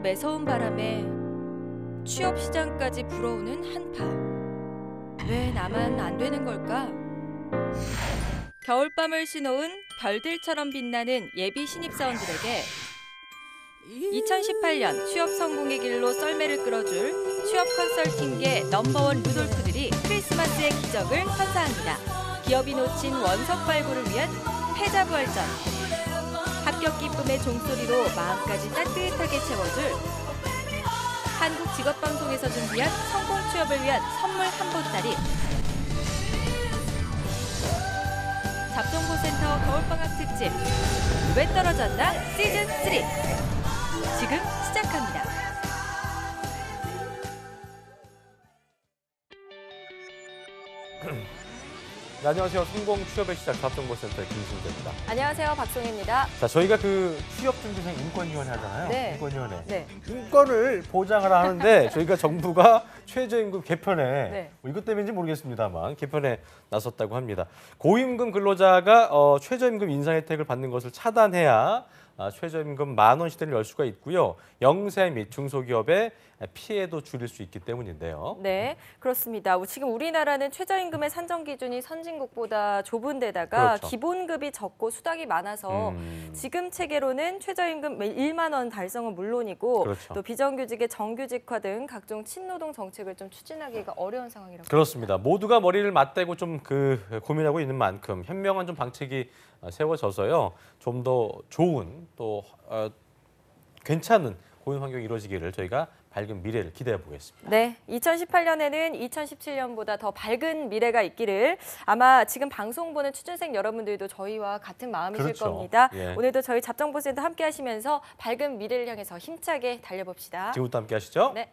매서운 바람에 취업 시장까지 불어오는 한파. 왜 나만 안 되는 걸까? 겨울밤을 휘놓은 별들처럼 빛나는 예비 신입사원들에게 2018년 취업 성공의 길로 썰매를 끌어줄 취업 컨설팅계 넘버원 루돌프들이 크리스마스의 기적을 선사합니다. 기업이 놓친 원석 발굴을 위한 패자부활전. 합격 기쁨의 종소리로 마음까지 따뜻하게 채워줄 한국직업방송에서 준비한 성공 취업을 위한 선물 한 보따리. 잡정보센터 겨울방학 특집 왜 떨어졌나 시즌 3 지금 시작합니다. 네, 안녕하세요. 성공 취업의 시작 잡정보센터의 김승재입니다. 안녕하세요. 박송입니다. 자, 저희가 그 취업준비생 인권위원회 하잖아요. 네. 인권위원회. 네. 인권을 보장하라 하는데 저희가 정부가 최저임금 개편에 네. 뭐 이것 때문인지 모르겠습니다만 개편에 나섰다고 합니다. 고임금 근로자가 최저임금 인상 혜택을 받는 것을 차단해야 최저임금 10,000원 시대를 열 수가 있고요. 영세 및 중소기업의 피해도 줄일 수 있기 때문인데요. 네, 그렇습니다. 지금 우리나라는 최저임금의 산정 기준이 선진국보다 좁은 데다가 그렇죠. 기본급이 적고 수당이 많아서 지금 체계로는 최저임금 1만 원 달성은 물론이고 그렇죠. 또 비정규직의 정규직화 등 각종 친노동 정책을 좀 추진하기가 어려운 상황이라고 그렇습니다. 모두가 머리를 맞대고 좀 고민하고 있는 만큼 현명한 좀 방책이 세워져서요. 좀 더 좋은 또 괜찮은 고용 환경이 이루어지기를 저희가 밝은 미래를 기대해 보겠습니다. 네, 2018년에는 2017년보다 더 밝은 미래가 있기를 아마 지금 방송 보는 취준생 여러분들도 저희와 같은 마음이실 그렇죠. 겁니다. 예. 오늘도 저희 잡정보센터 함께 하시면서 밝은 미래를 향해서 힘차게 달려봅시다. 지금부터 함께 하시죠. 네.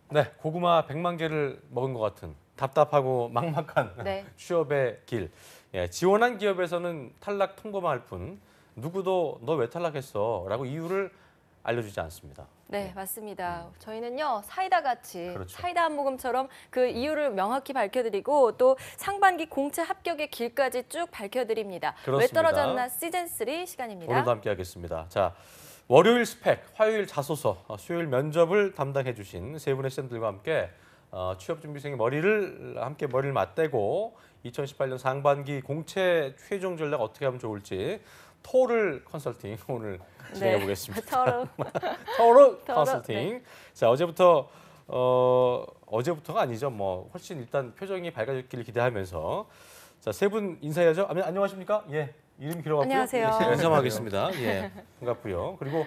네, 고구마 100만 개를 먹은 것 같은 답답하고 막막한 네. 취업의 길. 예, 지원한 기업에서는 탈락 통보만 할 뿐 누구도 너 왜 탈락했어? 라고 이유를 알려주지 않습니다. 네, 맞습니다. 저희는요, 사이다 같이 그렇죠. 사이다 한 모금처럼 그 이유를 명확히 밝혀드리고 또 상반기 공채 합격의 길까지 쭉 밝혀드립니다. 그렇습니다. 왜 떨어졌나 시즌 3 시간입니다. 오늘도 함께 하겠습니다. 자, 월요일 스펙, 화요일 자소서, 수요일 면접을 담당해 주신 세 분의 쌤들과 함께 취업준비생의 머리를 맞대고 2018년 상반기 공채 최종 전략 어떻게 하면 좋을지 토를 컨설팅 오늘 진행해 보겠습니다. 토르 컨설팅. 네. 자, 어제부터가 아니죠. 뭐 훨씬 일단 표정이 밝아졌기를 기대하면서 자, 세 분 인사해야죠. 안녕하십니까? 예. 이름 길어갖고요. 안녕하세요. 예, 인사하겠습니다. 예, 반갑고요. 그리고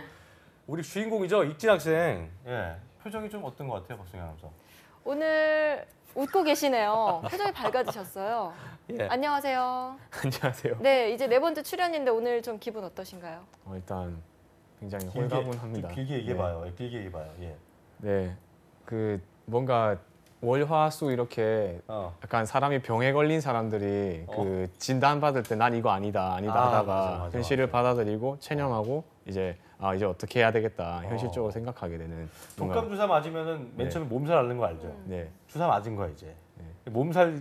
우리 주인공이죠, 익진 학생. 예, 표정이 좀 어떤 것 같아요, 박승현 아나운서? 오늘 웃고 계시네요. 표정이 밝아지셨어요. 예. 안녕하세요. 안녕하세요. 네, 이제 4번째 출연인데 오늘 좀 기분 어떠신가요? 일단 굉장히 홀가분합니다. 길게 얘기해봐요. 길게 얘기해봐요. 예. 네, 그 뭔가 월화수 이렇게 약간 사람이 병에 걸린 사람들이 그 진단 받을 때 난 이거 아니다 하다가 맞아, 현실을 맞아. 받아들이고 체념하고 이제 이제 어떻게 해야 되겠다 현실적으로 생각하게 되는 독감 주사 맞으면은 맨 네. 처음에 몸살 앓는 거 알죠? 네. 주사 맞은 거야 이제.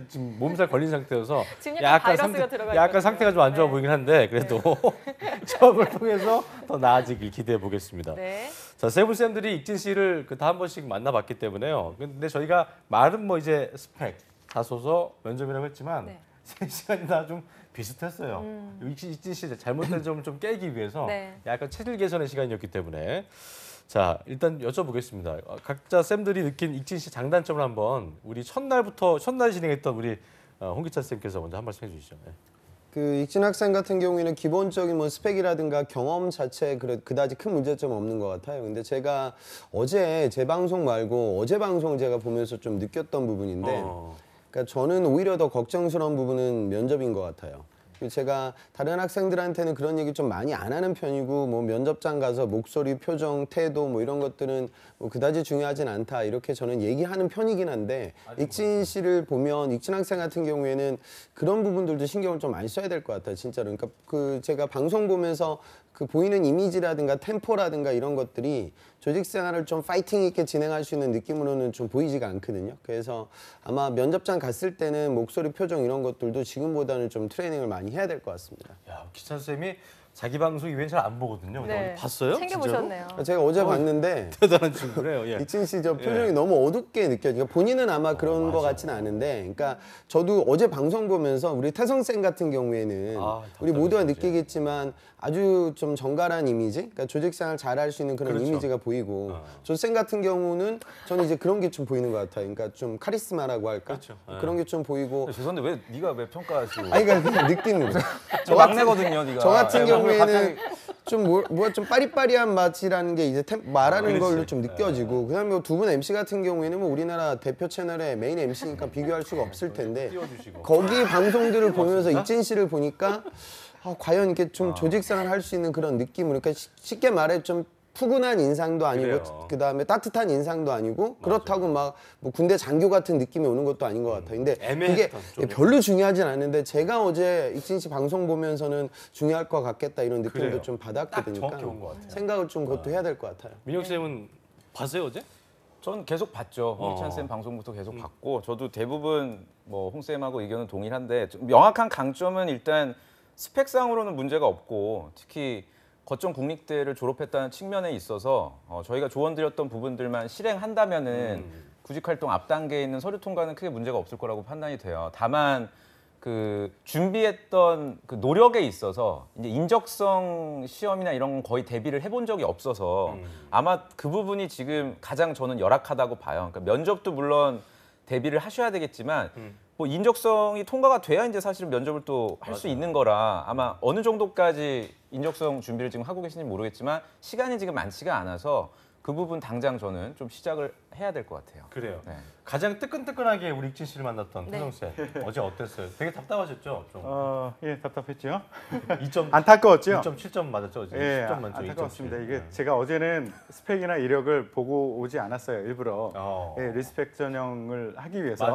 지금 몸살 걸린 상태여서 지금 약간 바이러스가 들어가 약간 상태가 좀 안 좋아 네. 보이긴 한데 그래도 수업을 통해서 더 나아지길 기대해 보겠습니다. 네. 자, 세븐 쌤들이 익진 씨를 다 한 번씩 만나봤기 때문에요. 근데 저희가 말은 뭐 이제 스펙, 자소서, 면접이라고 했지만 네. 세 시간이 다 좀 비슷했어요. 익진 씨 잘못된 점을 좀 깨기 위해서 네. 약간 체질 개선의 시간이었기 때문에 자, 일단 여쭤보겠습니다. 각자 쌤들이 느낀 익진 씨 장단점을 한번 우리 첫날 진행했던 우리 홍기찬 쌤께서 먼저 한 말씀 해주시죠. 네. 그 익진 학생 같은 경우에는 기본적인 뭐 스펙이라든가 경험 자체에 그다지 큰 문제점은 없는 것 같아요. 근데 제가 어제 제 방송 말고 어제 방송 제가 보면서 좀 느꼈던 부분인데, 그러니까 저는 오히려 더 걱정스러운 부분은 면접인 것 같아요. 제가 다른 학생들한테는 그런 얘기 좀 많이 안 하는 편이고 뭐 면접장 가서 목소리, 표정, 태도 뭐 이런 것들은 뭐 그다지 중요하진 않다 이렇게 저는 얘기하는 편이긴 한데 익진 씨를 보면 익진 학생 같은 경우에는 그런 부분들도 신경을 좀 많이 써야 될 것 같아요 진짜로. 그러니까 그 제가 방송 보면서 그 보이는 이미지라든가 템포라든가 이런 것들이 조직 생활을 좀 파이팅 있게 진행할 수 있는 느낌으로는 좀 보이지가 않거든요. 그래서 아마 면접장 갔을 때는 목소리, 표정 이런 것들도 지금보다는 좀 트레이닝을 많이 해야 될 것 같습니다. 야, 기찬 쌤이 자기 방송 이후엔 잘 안 보거든요. 네. 봤어요? 챙겨보셨네요. 제가 어제 봤는데 대단한 친구네요. 예. 이진 씨 저 표정이 너무 어둡게 느껴지고 본인은 아마 그런 것 같지는 않은데, 그러니까 저도 어제 방송 보면서 우리 태성 쌤 같은 경우에는 우리 모두가 느끼겠지만 아주 좀 정갈한 이미지, 그러니까 조직생활 잘할 수 있는 그런 그렇죠. 이미지가 보이고 조 쌤 같은 경우는 저는 이제 그런 게 좀 보이는 것 같아요. 그러니까 좀 카리스마라고 할까? 그렇죠. 그런 게 좀 보이고. 죄송한데 왜 네가 왜 평가하시고? 아니 그러니까 그냥 느낌으로. 저 막내거든요, 네가. 저 같은 네, 경우에는 좀 뭐가 좀 빠리빠리한 맛이라는 게 이제 말하는 그렇지. 걸로 좀 느껴지고, 그다음에 뭐 두 분 MC 같은 경우에는 뭐 우리나라 대표 채널의 메인 MC니까 비교할 수가 없을 텐데 띄워주시고. 거기 방송들을 보면서 이진 씨를 보니까 과연 이렇게 좀 조직생활 할 수 있는 그런 느낌으로, 그러니까 쉽게 말해 좀 푸근한 인상도 아니고 그래요. 그다음에 따뜻한 인상도 아니고 그렇다고 막 뭐 군대 장교 같은 느낌이 오는 것도 아닌 것 같아요. 근데 그게 애매했던 좀. 별로 중요하진 않은데 제가 어제 익진 씨 방송 보면서는 중요할 것 같겠다 이런 느낌도 그래요. 좀 딱 받았거든요. 정확히 온 것 같아요. 생각을 좀 그것도 해야 될 것 같아요. 민혁 쌤은 봤어요 어제? 전 계속 봤죠. 홍희찬 쌤 방송부터 계속 봤고 저도 대부분 뭐 홍 쌤하고 의견은 동일한데 좀 명확한 강점은 일단 스펙상으로는 문제가 없고 특히 거점 국립대를 졸업했다는 측면에 있어서 저희가 조언드렸던 부분들만 실행한다면은 구직 활동 앞 단계에 있는 서류 통과는 크게 문제가 없을 거라고 판단이 돼요. 다만 그 준비했던 그 노력에 있어서 이제 인적성 시험이나 이런 건 거의 대비를 해본 적이 없어서 아마 그 부분이 지금 가장 저는 열악하다고 봐요. 그러니까 면접도 물론 대비를 하셔야 되겠지만 뭐 인적성이 통과가 돼야 이제 사실은 면접을 또 할 수 있는 거라 아마 어느 정도까지 인적성 준비를 지금 하고 계신지 모르겠지만 시간이 지금 많지가 않아서 그 부분 당장 저는 좀 시작을 해야 될 것 같아요. 그래요. 네. 가장 뜨끈뜨끈하게 우리 익진 씨를 만났던 네. 태성 쌤 어제 어땠어요? 되게 답답하셨죠? 좀. 예, 답답했죠. 2점 안타까웠죠. 2.7점 맞았죠 어제. 예, 10점 만점 안타까웠습니다. 2.7. 이게 제가 어제는 스펙이나 이력을 보고 오지 않았어요, 일부러. 예, 리스펙 전형을 하기 위해서.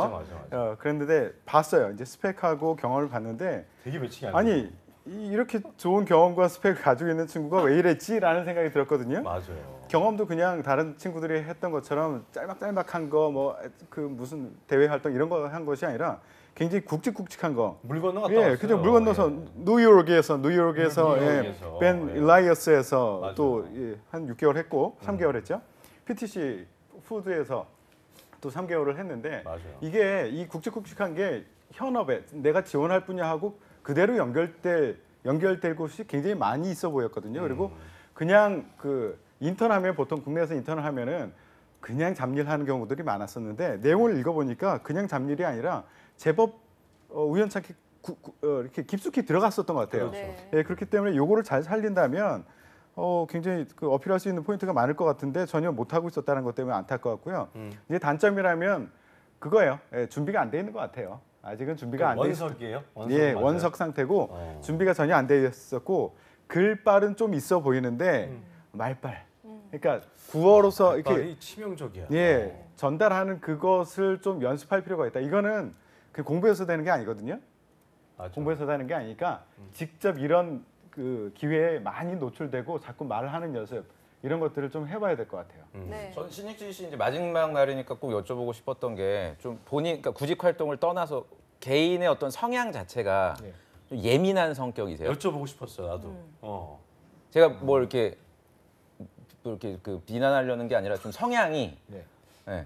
맞아. 그랬는데 봤어요. 이제 스펙하고 경험을 봤는데 되게 매칭이 안 아니 이렇게 좋은 경험과 스펙을 가지고 있는 친구가 왜 이랬지라는 생각이 들었거든요. 맞아요. 경험도 그냥 다른 친구들이 했던 것처럼 짤막짤막한 거 뭐 그 무슨 대외 활동 이런 거 한 것이 아니라 굉장히 굵직굵직한 거. 물 건너 갔다 예, 왔어요. 그죠. 물 건너서 뉴욕에서 뉴욕에서, 벤 예. 일라이어스에서 맞아요. 또 한 6개월 했고 3개월 했죠. PTC 푸드에서 또 3개월을 했는데 맞아요. 이게 이 굵직굵직한 게 현업에 내가 지원할 분야하고 그대로 연결될 곳이 굉장히 많이 있어 보였거든요. 그리고 그냥 그 인턴하면 보통 국내에서 인턴을 하면은 그냥 잡일 하는 경우들이 많았었는데 내용을 읽어보니까 그냥 잡일이 아니라 제법 우연찮게 이렇게 깊숙이 들어갔었던 것 같아요. 네. 예, 그렇기 때문에 요거를 잘 살린다면 굉장히 그 어필할 수 있는 포인트가 많을 것 같은데 전혀 못 하고 있었다는 것 때문에 안타까웠고요. 이제 단점이라면 그거예요. 예, 준비가 안 돼 있는 것 같아요. 아직은 준비가 안 돼 있어요. 원석이에요? 예, 맞아요? 원석 상태고 준비가 전혀 안 돼 있었고 글빨은 좀 있어 보이는데 말빨. 그러니까 구어로서 이렇게 말이 치명적이야. 예 전달하는 그것을 좀 연습할 필요가 있다. 이거는 그 공부해서 되는 게 아니거든요. 맞아. 공부해서 되는 게 아니니까 직접 이런 그 기회에 많이 노출되고 자꾸 말을 하는 연습 이런 것들을 좀 해봐야 될 것 같아요. 네. 전 신익진 씨 이제 마지막 날이니까 꼭 여쭤보고 싶었던 게 좀 본인 그러니까 구직 활동을 떠나서 개인의 어떤 성향 자체가 네. 좀 예민한 성격이세요? 여쭤보고 싶었어 나도. 제가 뭐 이렇게 그 비난하려는 게 아니라 좀 성향이 네. 예.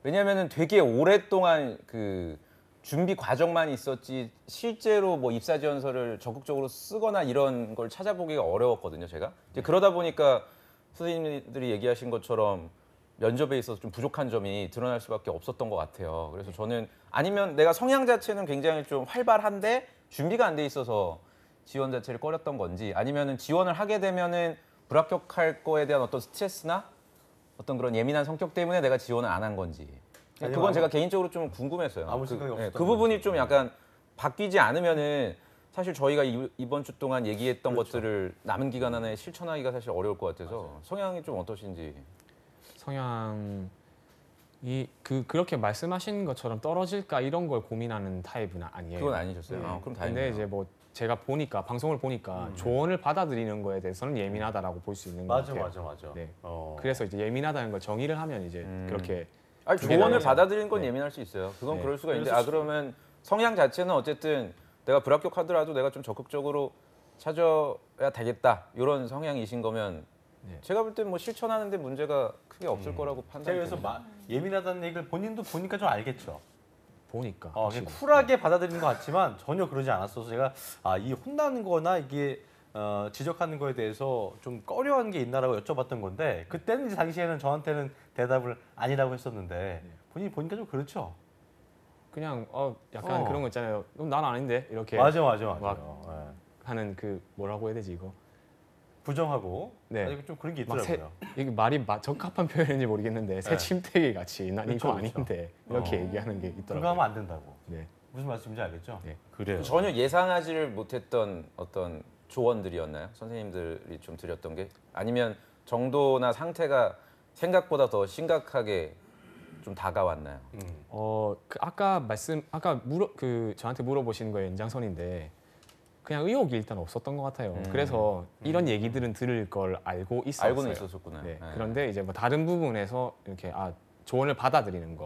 왜냐하면은 되게 오랫동안 그 준비 과정만 있었지 실제로 뭐 입사 지원서를 적극적으로 쓰거나 이런 걸 찾아보기가 어려웠거든요, 제가. 이제 그러다 보니까 선생님들이 얘기하신 것처럼 면접에 있어서 좀 부족한 점이 드러날 수밖에 없었던 것 같아요. 그래서 저는 아니면 내가 성향 자체는 굉장히 좀 활발한데 준비가 안 돼 있어서 지원 자체를 꺼렸던 건지 아니면은 지원을 하게 되면은 불합격할 거에 대한 어떤 스트레스나 어떤 그런 예민한 성격 때문에 내가 지원을 안 한 건지 그건 제가 개인적으로 좀 궁금했어요. 아무 생각이 없었던 그 부분이 거지. 좀 약간 바뀌지 않으면은 사실 저희가 이번 주 동안 얘기했던 것들을 남은 기간 안에 실천하기가 사실 어려울 것 같아서 성향이 좀 어떠신지. 성향이 그렇게 말씀하신 것처럼 떨어질까 이런 걸 고민하는 타입은 아니에요. 그건 아니셨어요. 그럼 다행이네요. 근데 이제 뭐 제가 보니까 방송을 보니까 조언을 받아들이는 거에 대해서는 예민하다라고 볼 수 있는 것 맞아, 같아요. 맞아, 맞아. 네. 어. 그래서 이제 예민하다는 걸 정의를 하면 이제 그렇게 아니, 두 개 조언을 나눠서. 받아들이는 건 네. 예민할 수 있어요. 그건 네. 그럴 수가 있는데 그래서 그러면 성향 자체는 어쨌든 내가 불합격하더라도 내가 좀 적극적으로 찾아야 되겠다 이런 성향이신 거면 네. 제가 볼 때 뭐 실천하는데 문제가 크게 없을 거라고 제가 판단해요. 그래서 예민하다는 얘기를 본인도 보니까 좀 알겠죠. 보니까 그냥 확실히. 쿨하게 받아들이는 것 같지만 전혀 그러지 않았어서 제가 이 혼나는 거나 이게 지적하는 거에 대해서 좀 꺼려하는 게 있나라고 여쭤봤던 건데 그때는 이제 당시에는 저한테는 대답을 아니라고 했었는데 본인이 보니까 좀 그렇죠. 그냥 약간 그런 거 있잖아요. 난 아닌데 이렇게 맞아. 막 예. 하는 그 뭐라고 해야 되지 이거? 부정하고 네. 아니, 좀 그런 게 막 있더라고요. 이게 말이 적합한 표현인지 모르겠는데 새 침대기 같이 난 그렇죠, 이거 그렇죠. 아닌데 이렇게 얘기하는 게 그거 있더라고요. 하면 안 된다고. 네. 무슨 말씀인지 알겠죠? 네. 그래요. 전혀 예상하지를 못했던 어떤 조언들이었나요? 선생님들이 좀 드렸던 게 아니면 정도나 상태가 생각보다 더 심각하게 좀 다가왔나요? 그 아까 저한테 물어보신 거에 연장선인데 그냥 의욕이 일단 없었던 것 같아요. 그래서 이런 얘기들은 들을 걸 알고 있었어요. 알고는 있었었구나. 네. 네. 그런데 이제 뭐 다른 부분에서 이렇게 조언을 받아들이는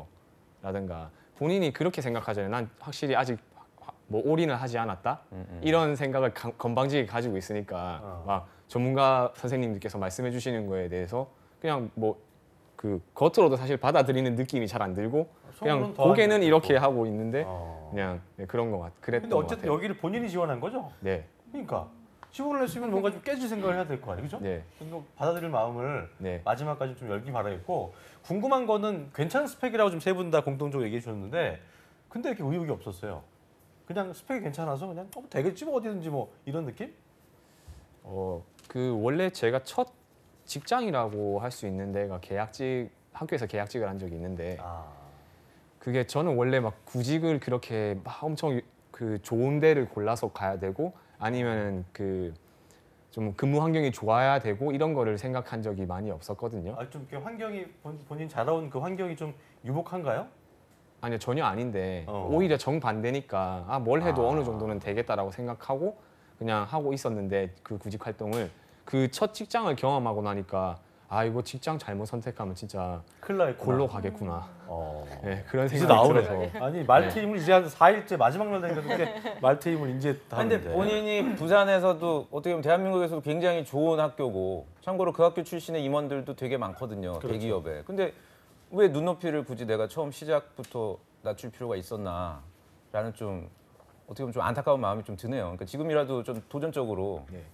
거라든가 본인이 그렇게 생각하잖아요. 난 확실히 아직 뭐 올인을 하지 않았다 이런 생각을 건방지게 가지고 있으니까 막 전문가 선생님들께서 말씀해 주시는 거에 대해서 그냥 뭐 그 겉으로도 사실 받아들이는 느낌이 잘 안 들고 그냥 속으로는 더하게 고개는 이렇게 느끼고. 하고 있는데 그냥 그런 것 그랬던 근데 것 어쨌든 같아요. 여기를 본인이 지원한 거죠? 네, 그러니까 지원을 했으면 뭔가 좀 깨질 생각을 해야 될 거 아니에요, 그죠? 네, 이거 받아들일 마음을 네. 마지막까지 좀 열기 바라겠고 궁금한 거는 괜찮은 스펙이라고 지금 세 분 다 공통적으로 얘기해 주셨는데 근데 이렇게 의욕이 없었어요. 그냥 스펙이 괜찮아서 그냥 되겠지 뭐 어디든지 뭐 이런 느낌? 그 원래 제가 첫 직장이라고 할 수 있는 데가 학교에서 계약직을 한 적이 있는데 그게 저는 원래 막 구직을 그렇게 막 엄청 그 좋은 데를 골라서 가야 되고 아니면은 그 좀 근무 환경이 좋아야 되고 이런 거를 생각한 적이 많이 없었거든요. 좀 이렇게 환경이 본인 자라온 그 환경이 좀 유복한가요? 아니요, 전혀 아닌데 어. 오히려 정반대니까 뭘 해도 어느 정도는 되겠다라고 생각하고 그냥 하고 있었는데 그 구직 활동을 그 첫 직장을 경험하고 나니까 이거 직장 잘못 선택하면 진짜 큰일 나겠구나. 골로 가겠구나. 네, 그런 이제 생각이 나오네. 들어서 아니 말트 힘을 이제 한 4일째 마지막 날 되니까 그렇게 말트 힘을 이제 근데 하는데. 본인이 부산에서도 어떻게 보면 대한민국에서도 굉장히 좋은 학교고 참고로 그 학교 출신의 임원들도 되게 많거든요. 그렇죠. 대기업에. 근데 왜 눈높이를 굳이 내가 처음 시작부터 낮출 필요가 있었나라는 좀 어떻게 보면 좀 안타까운 마음이 좀 드네요. 그러니까 지금이라도 좀 도전적으로 네.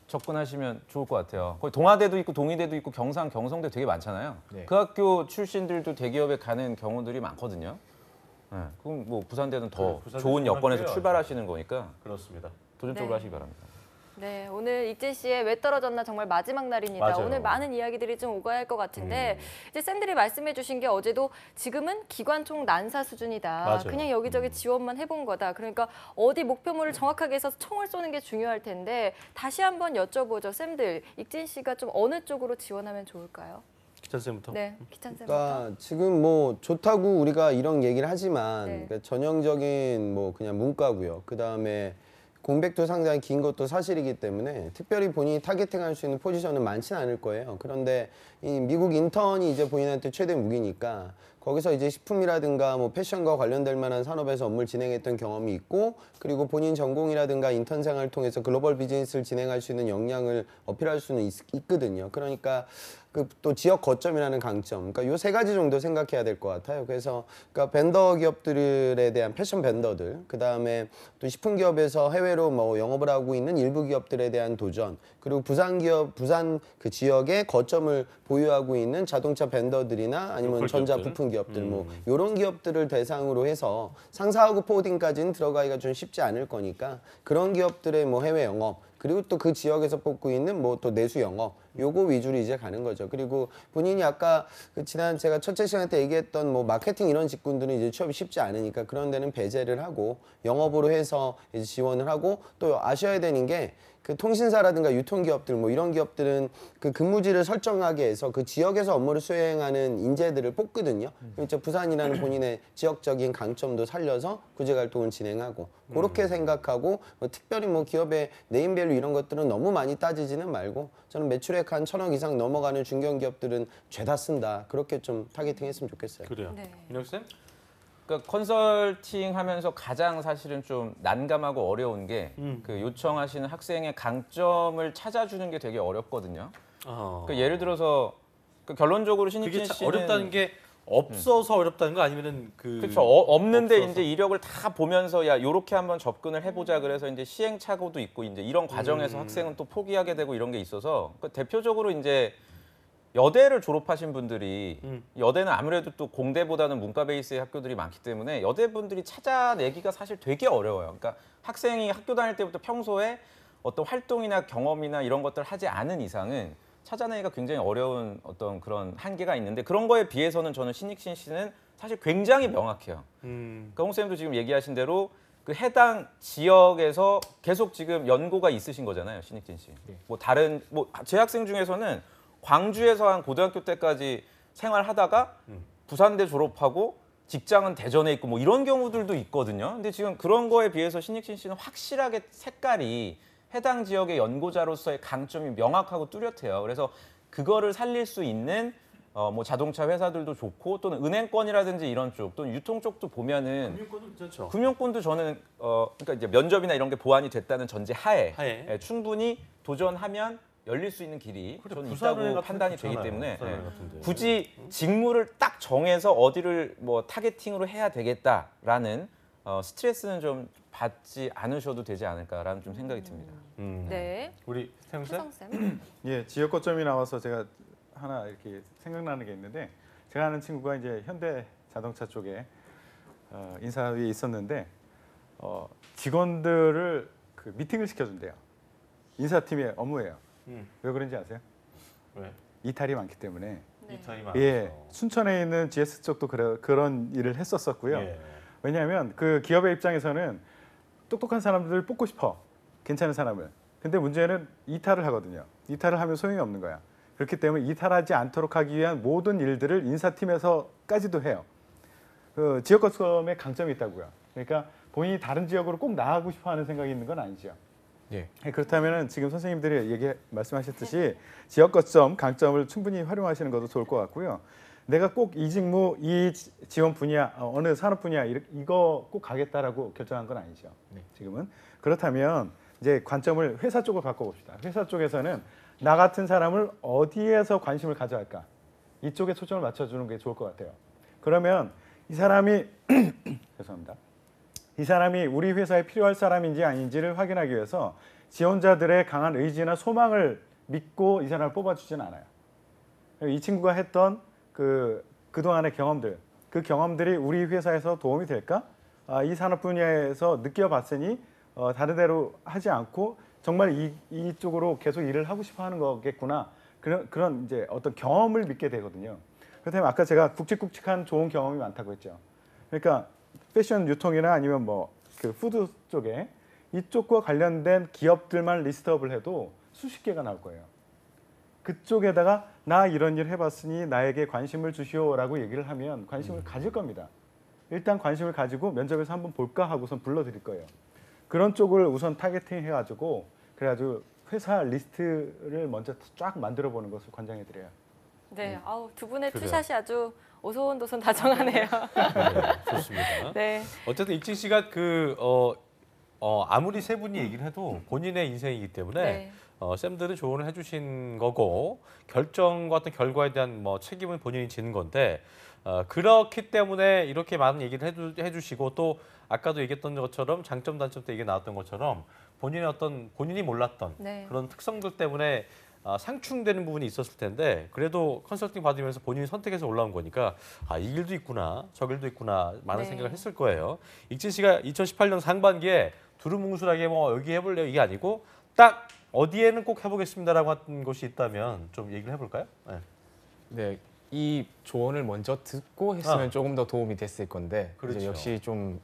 접근하시면 좋을 것 같아요. 거기 동아대도 있고 동의대도 있고 경상, 경성대 되게 많잖아요. 네. 그 학교 출신들도 대기업에 가는 경우들이 많거든요. 네. 그럼 뭐 부산대는 더 부산대 좋은 좋은 여건에서 학교예요. 출발하시기 거니까 그렇습니다. 도전적으로 네. 하시기 바랍니다. 네, 오늘 익진 씨의 왜 떨어졌나 정말 마지막 날입니다. 맞아요. 오늘 많은 이야기들이 좀 오가야 할 것 같은데 이제 쌤들이 말씀해 주신 게 어제도 지금은 기관총 난사 수준이다. 맞아요. 그냥 여기저기 지원만 해본 거다. 그러니까 어디 목표물을 정확하게 해서 총을 쏘는 게 중요할 텐데 다시 한번 여쭤보죠. 쌤들, 익진 씨가 좀 어느 쪽으로 지원하면 좋을까요? 기찬 쌤부터. 네, 기찬 쌤부터. 그러니까 지금 뭐 좋다고 우리가 이런 얘기를 하지만 네. 그러니까 전형적인 뭐 그냥 문과고요. 그 다음에 공백도 상당히 긴 것도 사실이기 때문에 특별히 본인이 타겟팅할 수 있는 포지션은 많지는 않을 거예요. 그런데 이 미국 인턴이 이제 본인한테 최대 무기니까 거기서 이제 식품이라든가 뭐 패션과 관련될 만한 산업에서 업무를 진행했던 경험이 있고 그리고 본인 전공이라든가 인턴 생활을 통해서 글로벌 비즈니스를 진행할 수 있는 역량을 어필할 수는 있거든요. 그러니까 그 또 지역 거점이라는 강점, 그러니까 요 세 가지 정도 생각해야 될 것 같아요. 그래서 그러니까 벤더 기업들에 대한 패션 벤더들, 그 다음에 또 식품 기업에서 해외로 뭐 영업을 하고 있는 일부 기업들에 대한 도전, 그리고 부산 그 지역의 거점을 보유하고 있는 자동차 벤더들이나 아니면 로컬 전자 기업들. 부품 기업들 뭐 이런 기업들을 대상으로 해서 상사하고 포워딩까지는 들어가기가 좀 쉽지 않을 거니까 그런 기업들의 뭐 해외 영업 그리고 또 그 지역에서 뽑고 있는 뭐 또 내수 영업 요거 위주로 이제 가는 거죠. 그리고 본인이 아까 그 지난 제가 첫째 시간 때 얘기했던 뭐 마케팅 이런 직군들은 이제 취업이 쉽지 않으니까 그런 데는 배제를 하고 영업으로 해서 이제 지원을 하고 또 아셔야 되는 게 그 통신사라든가 유통기업들 뭐 이런 기업들은 그 근무지를 설정하게 해서 그 지역에서 업무를 수행하는 인재들을 뽑거든요. 그렇죠. 부산이라는 본인의 지역적인 강점도 살려서 구직 활동을 진행하고 그렇게 생각하고 뭐 특별히 뭐 기업의 네임밸류 이런 것들은 너무 많이 따지지는 말고 저는 매출액 한 1,000억 이상 넘어가는 중견기업들은 죄다 쓴다. 그렇게 좀 타겟팅했으면 좋겠어요. 그래요. 네. 민혁 쌤? 그러니까 컨설팅 하면서 가장 사실은 좀 난감하고 어려운 게 그 요청하시는 학생의 강점을 찾아주는 게 되게 어렵거든요. 그러니까 예를 들어서 그 결론적으로 그게 신입진 참 씨는 어렵다는 게 없어서 어렵다는 거 아니면은 그 그렇죠. 없는데 없어서. 이제 이력을 다 보면서 야 요렇게 한번 접근을 해보자 그래서 이제 시행착오도 있고 이제 이런 과정에서 학생은 또 포기하게 되고 이런 게 있어서 그 대표적으로 이제 여대를 졸업하신 분들이 여대는 아무래도 또 공대보다는 문과 베이스의 학교들이 많기 때문에 여대 분들이 찾아내기가 사실 되게 어려워요. 그러니까 학생이 학교 다닐 때부터 평소에 어떤 활동이나 경험이나 이런 것들을 하지 않은 이상은 찾아내기가 굉장히 어려운 어떤 그런 한계가 있는데 그런 거에 비해서는 저는 신익신 씨는 사실 굉장히 명확해요. 그러니까 홍 쌤도 지금 얘기하신 대로 그 해당 지역에서 계속 지금 연고가 있으신 거잖아요, 신익진 씨. 뭐 다른 뭐 제 학생 중에서는 광주에서 한 고등학교 때까지 생활하다가 부산대 졸업하고 직장은 대전에 있고 뭐 이런 경우들도 있거든요. 근데 지금 그런 거에 비해서 신익신 씨는 확실하게 색깔이 해당 지역의 연고자로서의 강점이 명확하고 뚜렷해요. 그래서 그거를 살릴 수 있는 뭐 자동차 회사들도 좋고 또는 은행권이라든지 이런 쪽 또는 유통 쪽도 보면은 금융권도 괜찮죠. 금융권도 저는 그러니까 이제 면접이나 이런 게 보완이 됐다는 전제 하에 예, 충분히 도전하면 열릴 수 있는 길이 저는 있다고 판단이 되기 때문에 굳이 직무를 딱 정해서 어디를 뭐 타겟팅으로 해야 되겠다라는 스트레스는 좀 받지 않으셔도 되지 않을까라는 좀 생각이 듭니다. 네. 우리 태영 쌤? 태성 쌤. 예, 지역 거점이 나와서 제가 하나 이렇게 생각나는 게 있는데 제가 아는 친구가 이제 현대 자동차 쪽에 인사위에 있었는데 직원들을 그 미팅을 시켜준대요. 인사팀의 업무예요. 왜 그런지 아세요? 왜? 이탈이 많기 때문에. 이탈이 많아서. 예, 순천에 있는 GS 쪽도 그런 일을 했었었고요. 예. 왜냐하면 그 기업의 입장에서는 똑똑한 사람들을 뽑고 싶어. 괜찮은 사람을. 근데 문제는 이탈을 하거든요. 이탈을 하면 소용이 없는 거야. 그렇기 때문에 이탈하지 않도록 하기 위한 모든 일들을 인사팀에서까지도 해요. 그 지역 거점에 강점이 있다고요. 그러니까 본인이 다른 지역으로 꼭 나가고 싶어하는 생각이 있는 건 아니죠. 예. 그렇다면 지금 선생님들이 말씀하셨듯이 지역 거점, 강점을 충분히 활용하시는 것도 좋을 것 같고요. 내가 꼭 이 직무, 이 지원 분야, 어느 산업 분야 이거 꼭 가겠다라고 결정한 건 아니죠. 지금은. 그렇다면 이제 관점을 회사 쪽으로 바꿔봅시다. 회사 쪽에서는 나 같은 사람을 어디에서 관심을 가져야 할까? 이쪽에 초점을 맞춰주는 게 좋을 것 같아요. 그러면 이 사람이 죄송합니다. 이 사람이 우리 회사에 필요할 사람인지 아닌지를 확인하기 위해서 지원자들의 강한 의지나 소망을 믿고 이 사람을 뽑아주지는 않아요. 이 친구가 했던 그동안의 경험들, 그 경험들이 우리 회사에서 도움이 될까? 이 산업 분야에서 느껴봤으니 다른 데로 하지 않고 정말 이쪽으로 계속 일을 하고 싶어 하는 거겠구나. 그런 이제 어떤 경험을 믿게 되거든요. 그렇다면 아까 제가 굵직굵직한 좋은 경험이 많다고 했죠. 그러니까 패션 유통이나 아니면 뭐 그 푸드 쪽에 이쪽과 관련된 기업들만 리스트업을 해도 수십 개가 나올 거예요. 그쪽에다가 나 이런 일 해봤으니 나에게 관심을 주시오라고 얘기를 하면 관심을 가질 겁니다. 일단 관심을 가지고 면접에서 한번 볼까 하고선 불러드릴 거예요. 그런 쪽을 우선 타겟팅 해가지고 그래가지고 회사 리스트를 먼저 쫙 만들어 보는 것을 권장해드려요. 네, 아우 두 분의 그래요. 투샷이 아주 오손도손 다정하네요. 네, 좋습니다. 네. 어쨌든 익진 씨가 아무리 세 분이 얘기를 해도 본인의 인생이기 때문에 네. 쌤들은 조언을 해주신 거고 결정과 어떤 결과에 대한 뭐 책임은 본인이 지는 건데 그렇기 때문에 이렇게 많은 얘기를 해주시고 또 아까도 얘기했던 것처럼 장점 단점 때 얘기 나왔던 것처럼 본인이 몰랐던 네. 그런 특성들 때문에 상충되는 부분이 있었을 텐데 그래도 컨설팅 받으면서 본인이 선택해서 올라온 거니까 이 길도 있구나 저 길도 있구나 많은 네. 생각을 했을 거예요. 익진 씨가 2018년 상반기에 두루뭉술하게 뭐 여기 해볼래요 이게 아니고 딱 어디에는 꼭 해보겠습니다라고 한 곳이 있다면 좀 얘기를 해볼까요? 네. 네, 이 조언을 먼저 듣고 했으면 조금 더 도움이 됐을 건데 그렇죠. 이제 역시 좀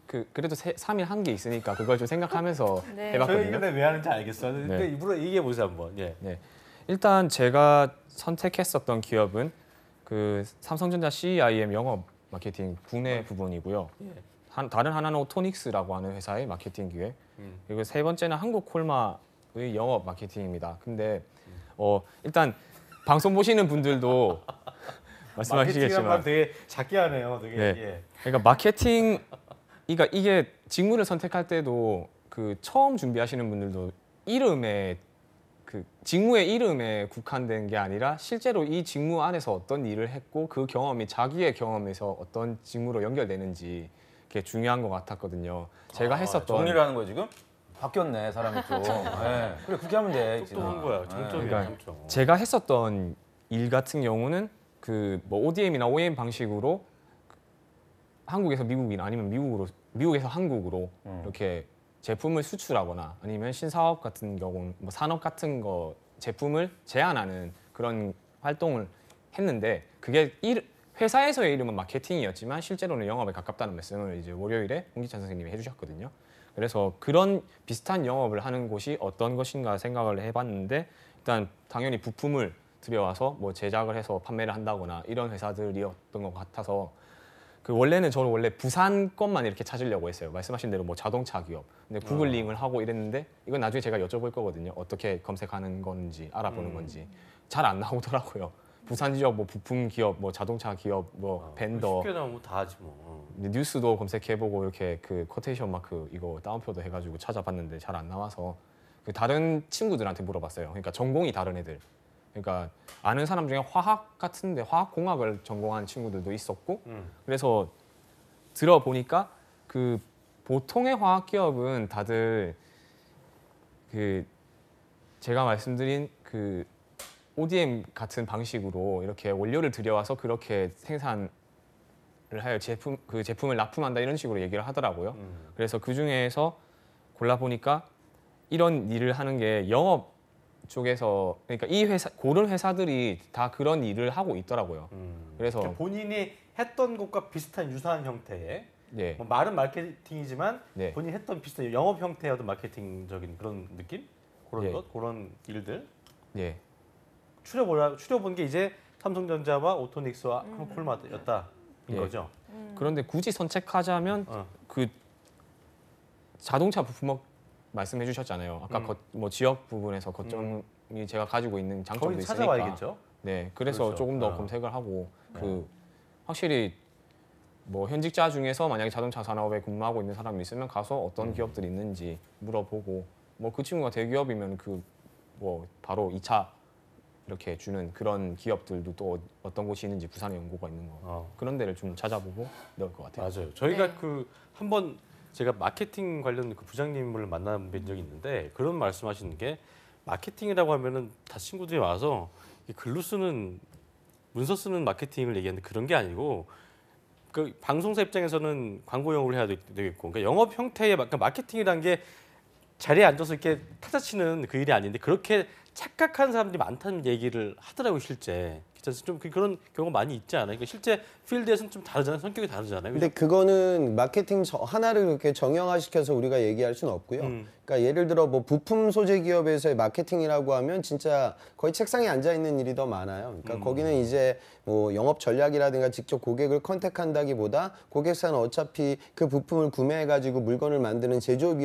그래도 3일 한 게 있으니까 그걸 좀 생각하면서 네. 저희 해봤거든요. 이번에 왜 하는지 알겠어요. 근데 네. 일부러 얘기해 보세요 한번. 예. 네. 일단 제가 선택했었던 기업은 그 삼성전자 CEIM 영업 마케팅 국내 부분이고요. 예. 다른 하나는 오토닉스라고 하는 회사의 마케팅 기획. 그리고 세 번째는 한국콜마의 영업 마케팅입니다. 근데 일단 방송 보시는 분들도 마케팅이란 말 말씀하시겠지만 되게 작게 하네요. 되게. 네. 예. 그러니까 마케팅 그러니까 이게 직무를 선택할 때도 그 처음 준비하시는 분들도 이름에 그 직무의 이름에 국한된 게 아니라 실제로 이 직무 안에서 어떤 일을 했고 그 경험이 자기의 경험에서 어떤 직무로 연결되는지 그게 중요한 것 같았거든요. 제가 했었던 정리를 하는 거예요 지금? 바뀌었네 사람이 좀. 네. 그래 그렇게 하면 돼. 똑똑한 거야. 장점이야. 그러니까 장점. 제가 했었던 일 같은 경우는 그 뭐 ODM이나 OEM 방식으로 한국에서 미국이나 아니면 미국에서 한국으로 이렇게 제품을 수출하거나 아니면 신사업 같은 경우는 뭐 산업 같은 거 제품을 제안하는 그런 활동을 했는데 그게 회사에서의 이름은 마케팅이었지만 실제로는 영업에 가깝다는 말씀을 이제 월요일에 홍기찬 선생님이 해주셨거든요. 그래서 그런 비슷한 영업을 하는 곳이 어떤 것인가 생각을 해봤는데 일단 당연히 부품을 들여와서 뭐 제작을 해서 판매를 한다거나 이런 회사들이었던 것 같아서 그 원래는 저는 원래 부산 것만 이렇게 찾으려고 했어요. 말씀하신 대로 뭐 자동차 기업. 근데 구글링을 하고 이랬는데 이건 나중에 제가 여쭤볼 거거든요. 어떻게 검색하는 건지 알아보는 건지 잘 안 나오더라고요. 부산 지역 뭐 부품 기업, 뭐 자동차 기업, 뭐 벤더. 쉽게 나오면 다 하지 뭐. 뉴스도 검색해보고 이렇게 그 쿼테이션 마크 이거 다운표도 해가지고 찾아봤는데 잘 안 나와서 그 다른 친구들한테 물어봤어요. 그러니까 전공이 다른 애들. 그러니까 아는 사람 중에 화학 같은데 화학공학을 전공한 친구들도 있었고 그래서 들어보니까 그 보통의 화학 기업은 다들 그 제가 말씀드린 그 ODM 같은 방식으로 이렇게 원료를 들여와서 그렇게 생산을 하여 그 제품을 납품한다 이런 식으로 얘기를 하더라고요. 그래서 그 중에서 골라 보니까 이런 일을 하는 게 영업 쪽에서 그러니까 이 회사 고른 회사들이 다 그런 일을 하고 있더라고요. 그래서 그러니까 본인이 했던 것과 비슷한 유사한 형태의 네, 뭐 말은 마케팅이지만 네. 본인이 했던 비슷한 영업 형태의 어떤 마케팅적인 그런 느낌? 그런 예. 것? 그런 일들? 예, 추려본 게 이제 삼성전자와 오토닉스와 한국콜마였다인 예. 거죠. 그런데 굳이 선택하자면 그 자동차 부품 말씀해 주셨잖아요. 아까 뭐 지역 부분에서 거점이 제가 가지고 있는 장점도 거기 있으니까. 찾아와야겠죠. 네, 그래서 그렇죠. 조금 더 어. 검색을 하고 그 확실히 뭐 현직자 중에서 만약에 자동차 산업에 근무하고 있는 사람이 있으면 가서 어떤 기업들이 있는지 물어보고 뭐 그 친구가 대기업이면 그 뭐 바로 2차 이렇게 주는 그런 기업들도 또 어떤 곳이 있는지 부산에 연구가 있는 거 그런 데를 좀 찾아보고 넣을 것 같아요. 맞아요. 저희가 네. 그 한번 제가 마케팅 관련 그 부장님을 만나뵌 적이 있는데 그런 말씀하시는 게 마케팅이라고 하면은 다 친구들이 와서 글로 쓰는 문서 쓰는 마케팅을 얘기하는데 그런 게 아니고 그 방송사 입장에서는 광고 영업을 해야 되겠고 그러니까 영업 형태의 마케팅이라는 게 자리에 앉아서 이렇게 타자치는 그 일이 아닌데 그렇게 착각하는 사람들이 많다는 얘기를 하더라고요 실제. 좀 그런 경우가 많이 있지 않아요? 그러니까 실제 필드에서는 좀 다르잖아요. 성격이 다르잖아요. 근데 그거는 마케팅 하나를 그렇게 정형화시켜서 우리가 얘기할 수는 없고요. 그러니까 예를 들어 뭐 부품 소재 기업에서의 마케팅이라고 하면 진짜 거의 책상에 앉아 있는 일이 더 많아요. 그러니까 거기는 이제 뭐 영업 전략이라든가 직접 고객을 컨택한다기보다 고객사는 어차피 그 부품을 구매해가지고 물건을 만드는 제조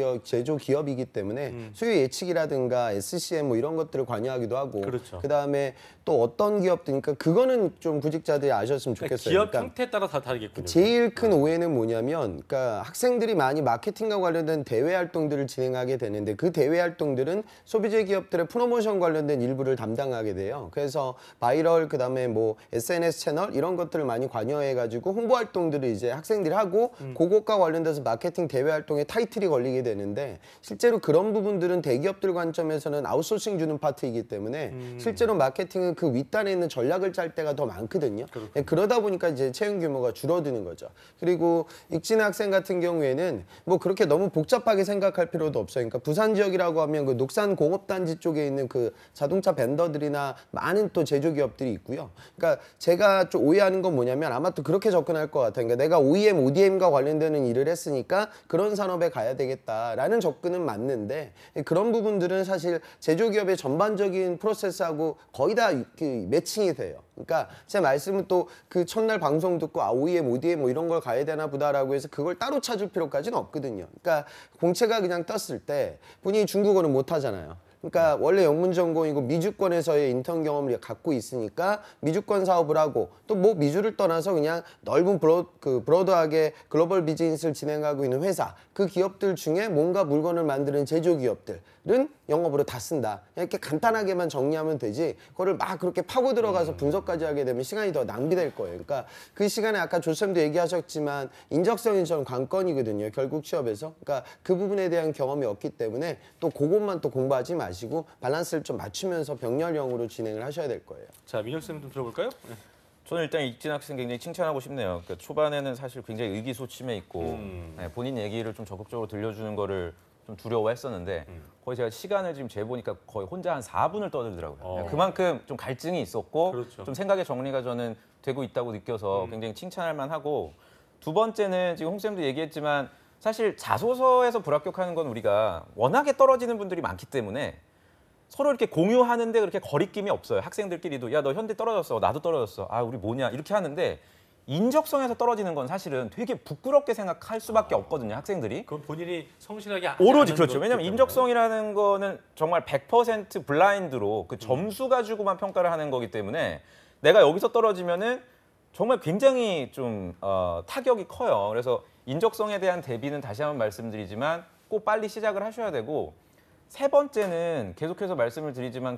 기업이기 때문에 수요 예측이라든가 SCM 뭐 이런 것들을 관여하기도 하고 그렇죠. 그다음에 또 어떤 기업들 그러니까 그거는 좀 구직자들이 아셨으면 좋겠어요. 기업 그러니까 형태에 따라 다 다르겠군요. 제일 큰 오해는 뭐냐면, 그러니까 학생들이 많이 마케팅과 관련된 대외 활동들을 진행하게 되는데 그 대외 활동들은 소비재 기업들의 프로모션 관련된 일부를 담당하게 돼요. 그래서 바이럴, 그다음에 뭐 SNS 채널 이런 것들을 많이 관여해가지고 홍보 활동들을 이제 학생들이 하고 그것과 관련돼서 마케팅 대외 활동에 타이틀이 걸리게 되는데 실제로 그런 부분들은 대기업들 관점에서는 아웃소싱 주는 파트이기 때문에 실제로 마케팅은 그 윗단에 있는 전략 전략을 짤 때가 더 많거든요. 그러다 보니까 이제 채용 규모가 줄어드는 거죠. 그리고 익진 학생 같은 경우에는 뭐 그렇게 너무 복잡하게 생각할 필요도 없어요. 그러니까 부산 지역이라고 하면 그 녹산 공업단지 쪽에 있는 그 자동차 벤더들이나 많은 또 제조기업들이 있고요. 그러니까 제가 좀 오해하는 건 뭐냐면 아마 또 그렇게 접근할 것 같아요. 그러니까 내가 OEM, ODM과 관련되는 일을 했으니까 그런 산업에 가야 되겠다라는 접근은 맞는데 그런 부분들은 사실 제조기업의 전반적인 프로세스하고 거의 다 그 매칭이 돼요. 그러니까 제 말씀은 또 그 첫날 방송 듣고 OEM, ODM 뭐 이런 걸 가야 되나 보다라고 해서 그걸 따로 찾을 필요까지는 없거든요. 그러니까 공채가 그냥 떴을 때 본인이 중국어는 못 하잖아요. 그러니까 원래 영문 전공이고 미주권에서의 인턴 경험을 갖고 있으니까 미주권 사업을 하고 또 뭐 미주를 떠나서 그냥 넓은 브로드하게 글로벌 비즈니스를 진행하고 있는 회사 그 기업들 중에 뭔가 물건을 만드는 제조기업들은 영업으로 다 쓴다. 이렇게 간단하게만 정리하면 되지 그거를 막 그렇게 파고 들어가서 분석까지 하게 되면 시간이 더 낭비될 거예요. 그러니까 그 시간에 아까 조쌤도 얘기하셨지만 인적성이 전 관건이거든요. 결국 취업에서. 그러니까 그 부분에 대한 경험이 없기 때문에 또 그것만 또 공부하지 마시고 밸런스를 좀 맞추면서 병렬형으로 진행을 하셔야 될 거예요. 자, 민혁 쌤 좀 들어볼까요? 네. 저는 일단 익진 학생 굉장히 칭찬하고 싶네요. 그러니까 초반에는 사실 굉장히 의기소침해 있고 네, 본인 얘기를 좀 적극적으로 들려주는 거를 좀 두려워했었는데 거의 제가 시간을 지금 재보니까 거의 혼자 한 4분을 떠들더라고요. 그만큼 좀 갈증이 있었고 그렇죠. 좀 생각의 정리가 저는 되고 있다고 느껴서 굉장히 칭찬할 만하고 두 번째는 지금 홍 쌤도 얘기했지만 사실 자소서에서 불합격하는 건 우리가 워낙에 떨어지는 분들이 많기 때문에 서로 이렇게 공유하는데 그렇게 거리낌이 없어요. 학생들끼리도 야 너 현대 떨어졌어, 나도 떨어졌어. 아 우리 뭐냐 이렇게 하는데 인적성에서 떨어지는 건 사실은 되게 부끄럽게 생각할 수밖에 없거든요. 학생들이. 그건 본인이 성실하게 오로지 그렇죠. 왜냐하면 인적성이라는 거는 정말 100% 블라인드로 그 점수 가지고만 평가를 하는 거기 때문에 내가 여기서 떨어지면은 정말 굉장히 좀 타격이 커요. 그래서 인적성에 대한 대비는 다시 한번 말씀드리지만 꼭 빨리 시작을 하셔야 되고 세 번째는 계속해서 말씀을 드리지만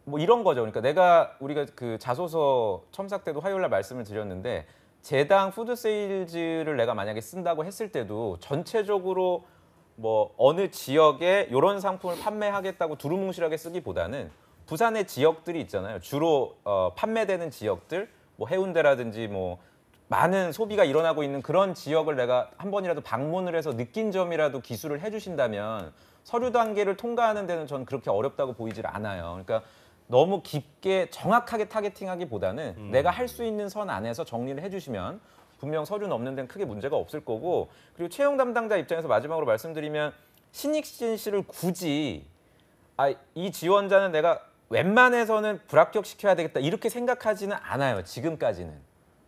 뭐 이런 거죠. 그러니까 우리가 그 자소서 첨삭 때도 화요일 날 말씀을 드렸는데 제당 푸드 세일즈를 내가 만약에 쓴다고 했을 때도 전체적으로 뭐 어느 지역에 이런 상품을 판매하겠다고 두루뭉실하게 쓰기보다는 부산의 지역들이 있잖아요. 주로 판매되는 지역들, 뭐 해운대라든지 뭐 많은 소비가 일어나고 있는 그런 지역을 내가 한 번이라도 방문을 해서 느낀 점이라도 기술을 해주신다면 서류 단계를 통과하는 데는 전 그렇게 어렵다고 보이질 않아요. 그러니까 너무 깊게 정확하게 타겟팅하기보다는 내가 할 수 있는 선 안에서 정리를 해주시면 분명 서류 넘는 데는 크게 문제가 없을 거고 그리고 채용 담당자 입장에서 마지막으로 말씀드리면 신입신 씨를 굳이 이 지원자는 내가 웬만해서는 불합격시켜야 되겠다 이렇게 생각하지는 않아요. 지금까지는.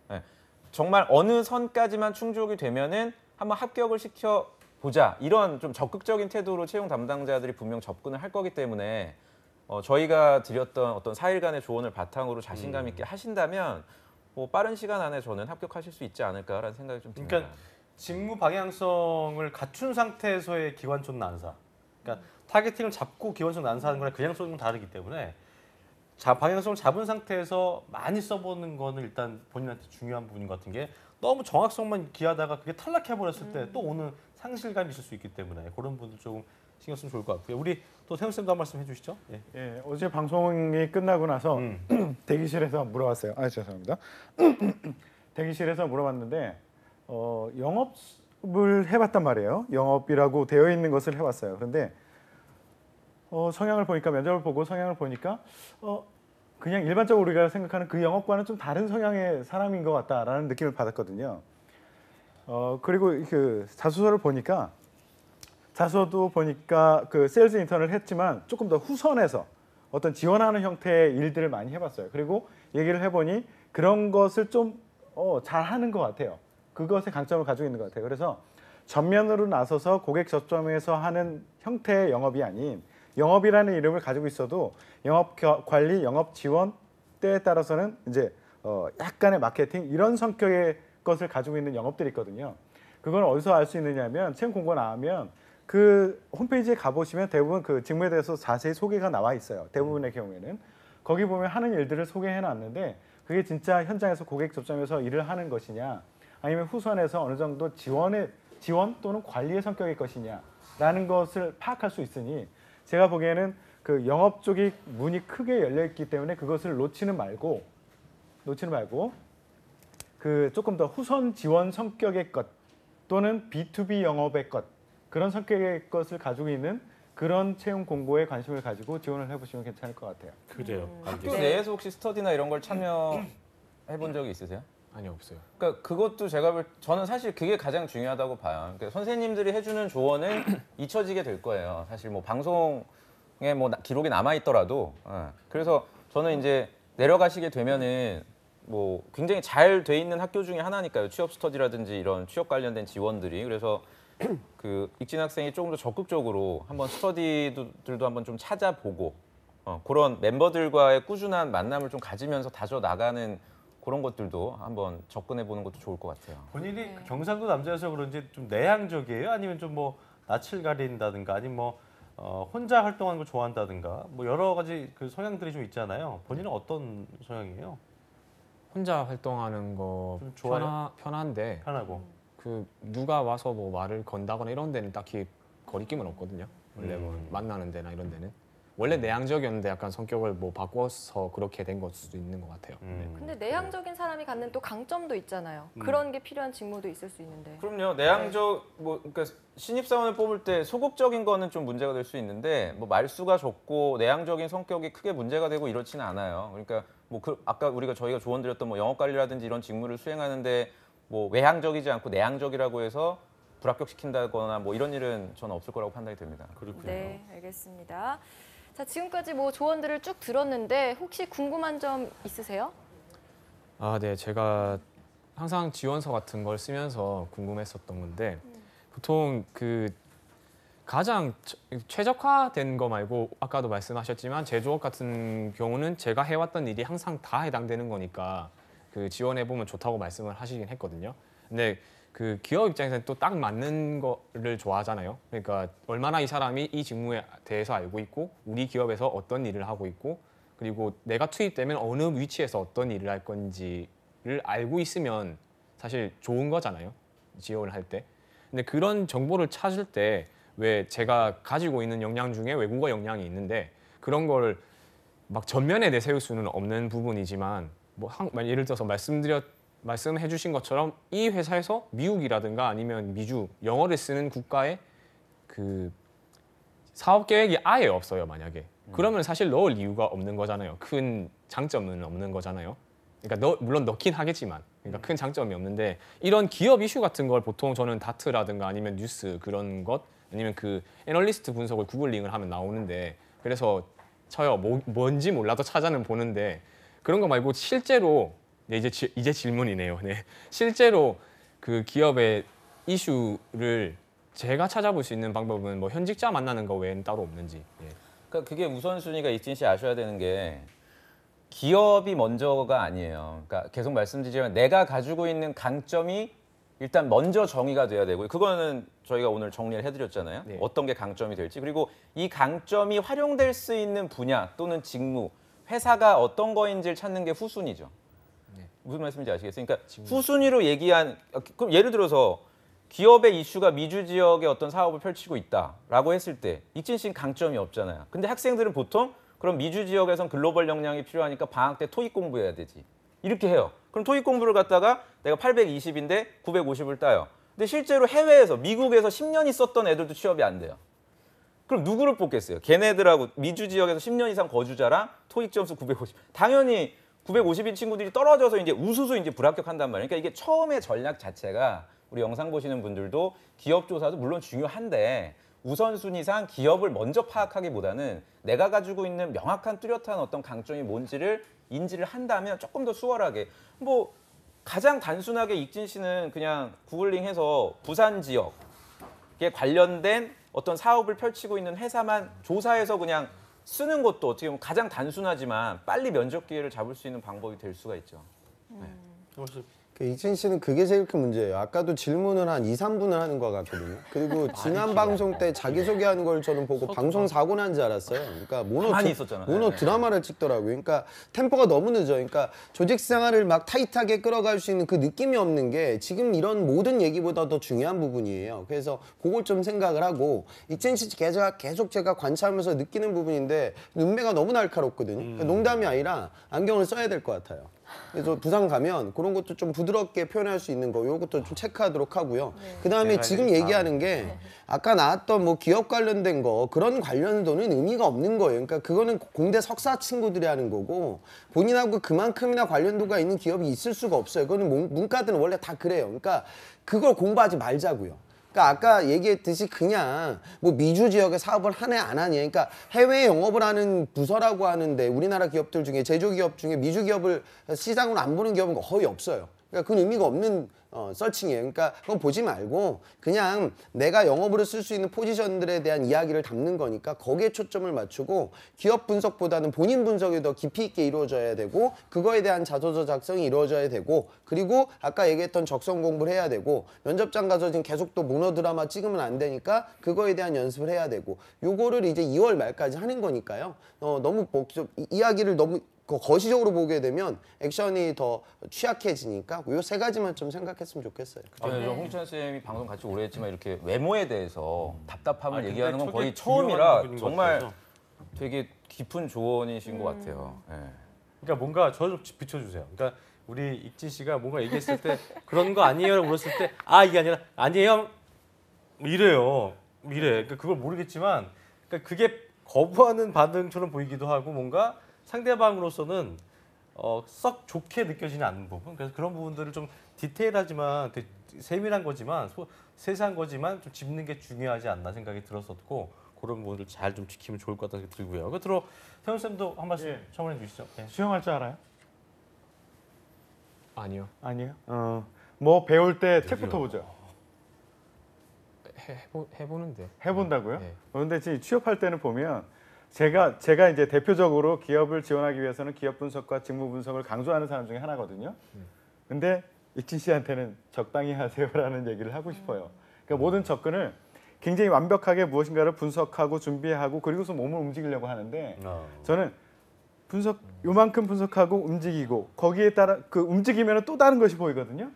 네. 정말 어느 선까지만 충족이 되면은 한번 합격을 시켜보자 이런 좀 적극적인 태도로 채용 담당자들이 분명 접근을 할 거기 때문에 저희가 드렸던 어떤 4일간의 조언을 바탕으로 자신감 있게 하신다면 뭐 빠른 시간 안에 저는 합격하실 수 있지 않을까라는 생각이 좀 듭니다. 그러니까 직무 방향성을 갖춘 상태에서의 기관총 난사. 그러니까 타겟팅을 잡고 기관총 난사하는 거랑 그냥 쏘는 건 다르기 때문에 방향성을 잡은 상태에서 많이 써보는 거는 일단 본인한테 중요한 부분인 것 같은 게 너무 정확성만 기하다가 그게 탈락해버렸을 때 또 오는 상실감이 있을 수 있기 때문에 그런 부분들 조금 신경 쓰면 좋을 것 같고요. 우리 또 태훈 쌤도 한 말씀 해주시죠. 예. 예, 어제 방송이 끝나고 나서 대기실에서 물어봤어요. 죄송합니다. 대기실에서 물어봤는데 영업을 해봤단 말이에요. 영업이라고 되어 있는 것을 해봤어요. 그런데 성향을 보니까 면접을 보고 성향을 보니까 그냥 일반적으로 우리가 생각하는 그 영업과는 좀 다른 성향의 사람인 것 같다라는 느낌을 받았거든요. 그리고 그 자소서를 보니까 자소서도 보니까 그 세일즈 인턴을 했지만 조금 더 후선에서 어떤 지원하는 형태의 일들을 많이 해봤어요. 그리고 얘기를 해보니 그런 것을 좀 잘하는 것 같아요. 그것의 강점을 가지고 있는 것 같아요. 그래서 전면으로 나서서 고객 접점에서 하는 형태의 영업이 아닌 영업이라는 이름을 가지고 있어도 영업 관리, 영업 지원 때에 따라서는 이제 약간의 마케팅 이런 성격의 것을 가지고 있는 영업들이 있거든요. 그건 어디서 알 수 있느냐면 채용 공고 나오면 그 홈페이지에 가보시면 대부분 그 직무에 대해서 자세히 소개가 나와 있어요. 대부분의 경우에는. 거기 보면 하는 일들을 소개해놨는데 그게 진짜 현장에서 고객 접점에서 일을 하는 것이냐 아니면 후선에서 어느 정도 지원 또는 관리의 성격일 것이냐라는 것을 파악할 수 있으니 제가 보기에는 그 영업 쪽이 문이 크게 열려 있기 때문에 그것을 놓치는 말고 그 조금 더 후선 지원 성격의 것 또는 B2B 영업의 것 그런 성격의 것을 가지고 있는 그런 채용 공고에 관심을 가지고 지원을 해보시면 괜찮을 것 같아요. 그래요. 학교 내에서 혹시 스터디나 이런 걸 참여해 본 적이 있으세요? 아니 없어요. 그러니까 그것도 저는 사실 그게 가장 중요하다고 봐요. 그러니까 선생님들이 해주는 조언은 잊혀지게 될 거예요. 사실 뭐 방송에 뭐 기록이 남아 있더라도. 그래서 저는 이제 내려가시게 되면은 뭐 굉장히 잘 돼 있는 학교 중에 하나니까요. 취업 스터디라든지 이런 취업 관련된 지원들이. 그래서 그 익진 학생이 조금 더 적극적으로 한번 스터디들도 한번 좀 찾아보고 그런 멤버들과의 꾸준한 만남을 좀 가지면서 다져 나가는 그런 것들도 한번 접근해 보는 것도 좋을 것 같아요. 본인이 그 경상도 남자여서 그런지 좀 내향적이에요? 아니면 좀 뭐 낯을 가린다든가 아니면 뭐 혼자 활동하는 걸 좋아한다든가 뭐 여러 가지 그 성향들이 좀 있잖아요. 본인은 어떤 성향이에요? 혼자 활동하는 거 좀 좋아요? 편한데 편하고. 그 누가 와서 뭐 말을 건다거나 이런 데는 딱히 거리낌은 없거든요. 원래 뭐 만나는 데나 이런 데는 원래 내향적이었는데 약간 성격을 뭐 바꿔서 그렇게 된 걸 수도 있는 것 같아요. 네. 근데 내향적인 사람이 갖는 또 강점도 있잖아요. 그런 게 필요한 직무도 있을 수 있는데. 그럼요. 내향적 뭐 그러니까 신입 사원을 뽑을 때 소극적인 거는 좀 문제가 될 수 있는데 뭐 말수가 적고 내향적인 성격이 크게 문제가 되고 이렇지는 않아요. 그러니까 뭐 아까 저희가 조언드렸던 뭐 영업 관리라든지 이런 직무를 수행하는데 뭐 외향적이지 않고 내향적이라고 해서 불합격시킨다거나 뭐 이런 일은 저는 없을 거라고 판단이 됩니다. 그렇군요. 네, 알겠습니다. 자, 지금까지 뭐 조언들을 쭉 들었는데 혹시 궁금한 점 있으세요? 네. 제가 항상 지원서 같은 걸 쓰면서 궁금했었던 건데 보통 그 가장 최적화된 거 말고 아까도 말씀하셨지만 제조업 같은 경우는 제가 해왔던 일이 항상 다 해당되는 거니까 그 지원해보면 좋다고 말씀을 하시긴 했거든요. 근데 그 기업 입장에서는 또 딱 맞는 거를 좋아하잖아요. 그러니까 얼마나 이 사람이 이 직무에 대해서 알고 있고 우리 기업에서 어떤 일을 하고 있고 그리고 내가 투입되면 어느 위치에서 어떤 일을 할 건지를 알고 있으면 사실 좋은 거잖아요. 지원을 할 때. 근데 그런 정보를 찾을 때 왜 제가 가지고 있는 역량 중에 외국어 역량이 있는데 그런 걸 막 전면에 내세울 수는 없는 부분이지만 뭐 예를 들어서 말씀해 주신 것처럼 이 회사에서 미국이라든가 아니면 미주 영어를 쓰는 국가의 그 사업 계획이 아예 없어요, 만약에. 그러면 사실 넣을 이유가 없는 거잖아요. 큰 장점은 없는 거잖아요. 그러니까 물론 넣긴 하겠지만 그러니까 큰 장점이 없는데 이런 기업 이슈 같은 걸 보통 저는 다트라든가 아니면 뉴스 그런 것 아니면 그 애널리스트 분석을 구글링을 하면 나오는데 그래서 쳐요. 뭔지 몰라도 찾아는 보는데 그런 거 말고 실제로 이제 질문이네요. 네. 실제로 그 기업의 이슈를 제가 찾아볼 수 있는 방법은 뭐 현직자 만나는 거 외에는 따로 없는지. 예. 그러니까 그게 우선순위가 익진 씨 아셔야 되는 게 기업이 먼저가 아니에요. 그러니까 계속 말씀드리지만 내가 가지고 있는 강점이 일단 먼저 정의가 돼야 되고요. 그거는 저희가 오늘 정리를 해드렸잖아요. 네. 어떤 게 강점이 될지. 그리고 이 강점이 활용될 수 있는 분야 또는 직무, 회사가 어떤 거인지를 찾는 게 후순위죠. 네. 무슨 말씀인지 아시겠어요? 그러니까 후순위로 얘기한, 그럼 예를 들어서 기업의 이슈가 미주 지역에 어떤 사업을 펼치고 있다라고 했을 때 익진 씨는 강점이 없잖아요. 근데 학생들은 보통 그럼 미주 지역에선 글로벌 역량이 필요하니까 방학 때 토익 공부해야 되지. 이렇게 해요. 그럼 토익 공부를 갖다가 내가 820인데 950을 따요. 근데 실제로 해외에서 미국에서 10년 있었던 애들도 취업이 안 돼요. 그럼 누구를 뽑겠어요? 걔네들하고 미주 지역에서 10년 이상 거주자랑 토익 점수 950. 당연히 950인 친구들이 떨어져서 이제 우수수 이제 불합격한단 말이에요. 그러니까 이게 처음의 전략 자체가 우리 영상 보시는 분들도 기업 조사도 물론 중요한데 우선순위상 기업을 먼저 파악하기보다는 내가 가지고 있는 명확한 뚜렷한 어떤 강점이 뭔지를 인지를 한다면 조금 더 수월하게 뭐 가장 단순하게 익진 씨는 그냥 구글링해서 부산 지역에 관련된 어떤 사업을 펼치고 있는 회사만 조사해서 그냥 쓰는 것도 어떻게 보면 가장 단순하지만 빨리 면접 기회를 잡을 수 있는 방법이 될 수가 있죠. 혹시 이진 씨는 그게 제일 큰 문제예요. 아까도 질문을 한 2, 3분을 하는 것 같거든요. 그리고 지난 방송 때 자기소개하는 걸 저는 보고 방송 사고 난 줄 알았어요. 그러니까 가만히 있었잖아요. 모노 네. 드라마를 찍더라고요. 그러니까 템포가 너무 늦어요. 그러니까 조직 생활을 막 타이트하게 끌어갈 수 있는 그 느낌이 없는 게 지금 이런 모든 얘기보다 더 중요한 부분이에요. 그래서 그걸 좀 생각을 하고 이진 씨 계속 제가 관찰하면서 느끼는 부분인데 눈매가 너무 날카롭거든요. 그러니까 농담이 아니라 안경을 써야 될 것 같아요. 그래서 부산 가면 그런 것도 좀 부드럽게 표현할 수 있는 거 이것도 좀 체크하도록 하고요. 그다음에 지금 얘기하는 게 아까 나왔던 뭐 기업 관련된 거 그런 관련도는 의미가 없는 거예요. 그러니까 그거는 공대 석사 친구들이 하는 거고 본인하고 그만큼이나 관련도가 있는 기업이 있을 수가 없어요. 그거는 문과들은 원래 다 그래요. 그러니까 그걸 공부하지 말자고요. 그러니까 아까 얘기했듯이 그냥 뭐 미주 지역에 사업을 하네 안 하니 그러니까 해외 영업을 하는 부서라고 하는데 우리나라 기업들 중에 제조기업 중에 미주 기업을 시장으로 안 보는 기업은 거의 없어요. 그러니까 그건 의미가 없는 서칭이에요. 그러니까 그건 보지 말고 그냥 내가 영업으로 쓸 수 있는 포지션들에 대한 이야기를 담는 거니까 거기에 초점을 맞추고 기업 분석보다는 본인 분석이 더 깊이 있게 이루어져야 되고 그거에 대한 자소서 작성이 이루어져야 되고 그리고 아까 얘기했던 적성 공부를 해야 되고 면접장 가서 지금 계속 또 모노 드라마 찍으면 안 되니까 그거에 대한 연습을 해야 되고 요거를 이제 2월 말까지 하는 거니까요. 너무 이야기를 너무 거시적으로 보게 되면 액션이 더 취약해지니까 요 세 가지만 좀 생각했으면 좋겠어요. 저는 홍찬 쌤이 방송 같이 오래 했지만 이렇게 외모에 대해서 답답함을 얘기하는 건 근데 거의 저게 중요한 처음이라 부분인 것 정말 같아서. 되게 깊은 조언이신 것 같아요. 예. 그러니까 뭔가 저 좀 비춰주세요. 그러니까 우리 익진 씨가 뭔가 얘기했을 때 그런 거 아니에요라고 물었을 때 아 이게 아니라 아니에요 이래요. 이래. 그러니까 그걸 모르겠지만 그러니까 그게 거부하는 반응처럼 보이기도 하고 뭔가 상대방으로서는 썩 좋게 느껴지는 않는 부분. 그래서 그런 부분들을 좀 디테일하지만 세밀한 거지만 세세한 거지만 좀 짚는 게 중요하지 않나 생각이 들었었고 그런 부분들 잘 좀 지키면 좋을 것 같다는 생각이 들고요. 끝으로 태훈 쌤도 한 말씀 예. 첨언해 주시죠. 네. 수영할 줄 알아요? 아니요. 아니에요? 뭐 배울 때 책부터 보죠. 해보는데. 해본다고요? 네. 그런데 지금 취업할 때는 보면 제가 이제 대표적으로 기업을 지원하기 위해서는 기업 분석과 직무 분석을 강조하는 사람 중에 하나거든요. 근데 익진 씨한테는 적당히 하세요라는 얘기를 하고 싶어요. 그러니까 모든 접근을 굉장히 완벽하게 무엇인가를 분석하고 준비하고 그리고서 몸을 움직이려고 하는데 저는 요만큼 분석하고 움직이고 거기에 따라 그 움직이면 또 다른 것이 보이거든요.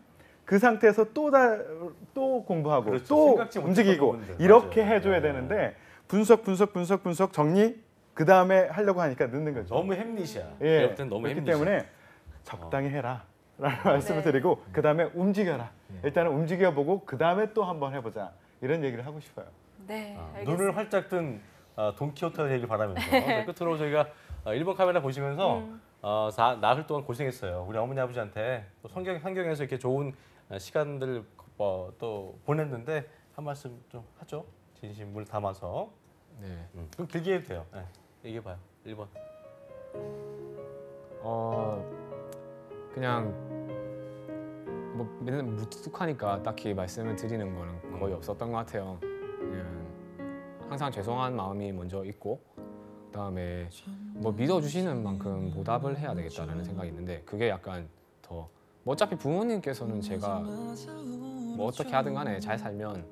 그 상태에서 또 공부하고 그렇죠. 또 생각지 못했던 움직이고 부분들. 이렇게 맞아요. 해줘야 네. 되는데 분석 정리 그 다음에 하려고 하니까 늦는 거죠. 너무 햄릿이야. 예. 내가 볼 땐 너무 그렇기 햄릿이야. 때문에 적당히 해라. 라는 말씀을 드리고 그 다음에 움직여라. 일단은 움직여보고 그 다음에 또 한번 해보자. 이런 얘기를 하고 싶어요. 네, 알겠습니다. 눈을 활짝 뜬 돈키호테가 되길 바라면서 네, 끝으로 저희가 1번 카메라 보시면서 나흘 동안 고생했어요. 우리 어머니 아버지한테 또 환경에서 이렇게 좋은 시간들 또 보냈는데 한 말씀 좀 하죠. 진심을 담아서. 네. 좀 길게 해도 돼요. 네. 얘기해봐요. 1번. 그냥 뭐 맨날 무뚝뚝하니까 딱히 말씀을 드리는 거는 거의 없었던 것 같아요. 그냥 항상 죄송한 마음이 먼저 있고 그다음에 뭐 믿어주시는 만큼 보답을 해야 되겠다라는 생각이 있는데 그게 약간 더 뭐 어차피 부모님께서는 제가 뭐 어떻게 하든 간에 잘 살면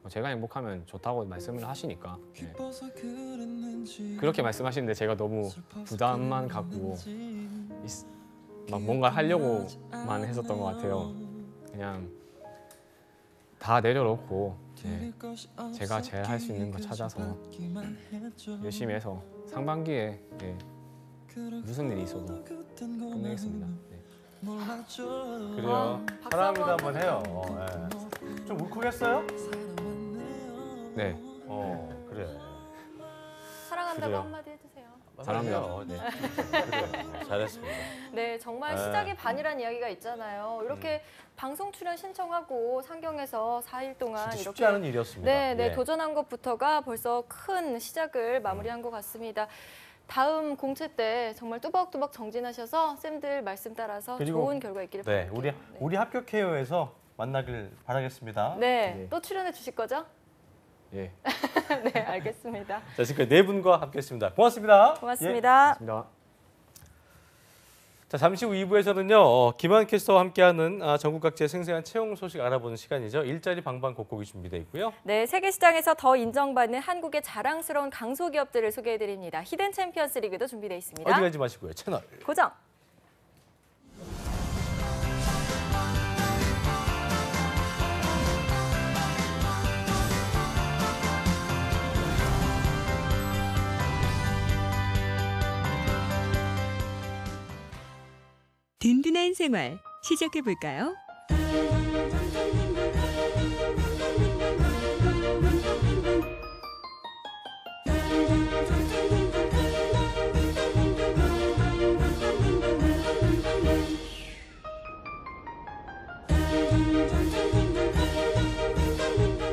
뭐 제가 행복하면 좋다고 말씀을 하시니까 예. 그렇게 말씀하시는데 제가 너무 부담만 갖고 막 뭔가 하려고만 했었던 것 같아요. 그냥 다 내려놓고 예. 제가 제일 할 수 있는 거 찾아서 열심히 해서 상반기에 예. 무슨 일이 있어도 끝내겠습니다. 네. 그래요. 사랑합니다 한번 해요. 예. 좀 울컥했어요? 네. 그래. 사랑한다고 그래요. 한마디 해주세요. 사랑합니다. 네. 그래. 잘했습니다. 네, 정말 네. 시작이 반이란 이야기가 있잖아요. 이렇게 방송 출연 신청하고 상경에서 4일 동안 진짜 이렇게 쉽지 않은 일이었습니다. 네, 예. 도전한 것부터가 벌써 큰 시작을 마무리한 것 같습니다. 다음 공채 때 정말 뚜벅뚜벅 정진하셔서 쌤들 말씀 따라서 그리고 좋은 결과 있기를 네, 바랄게요. 우리 합격해요에서 만나길 바라겠습니다. 네, 네. 또 출연해 주실 거죠? 예. 네, 알겠습니다. 자, 지금까지 네 분과 함께했습니다. 고맙습니다. 고맙습니다. 고맙습니다. 자, 잠시 후 2부에서는요. 김한 캐스터와 함께하는 전국 각지의 생생한 채용 소식 알아보는 시간이죠. 일자리 방방곡곡이 준비되어 있고요. 네, 세계 시장에서 더 인정받는 한국의 자랑스러운 강소기업들을 소개해드립니다. 히든 챔피언스 리그도 준비되어 있습니다. 어디 가지 마시고요. 채널 고정. 든든한 생활 시작해볼까요?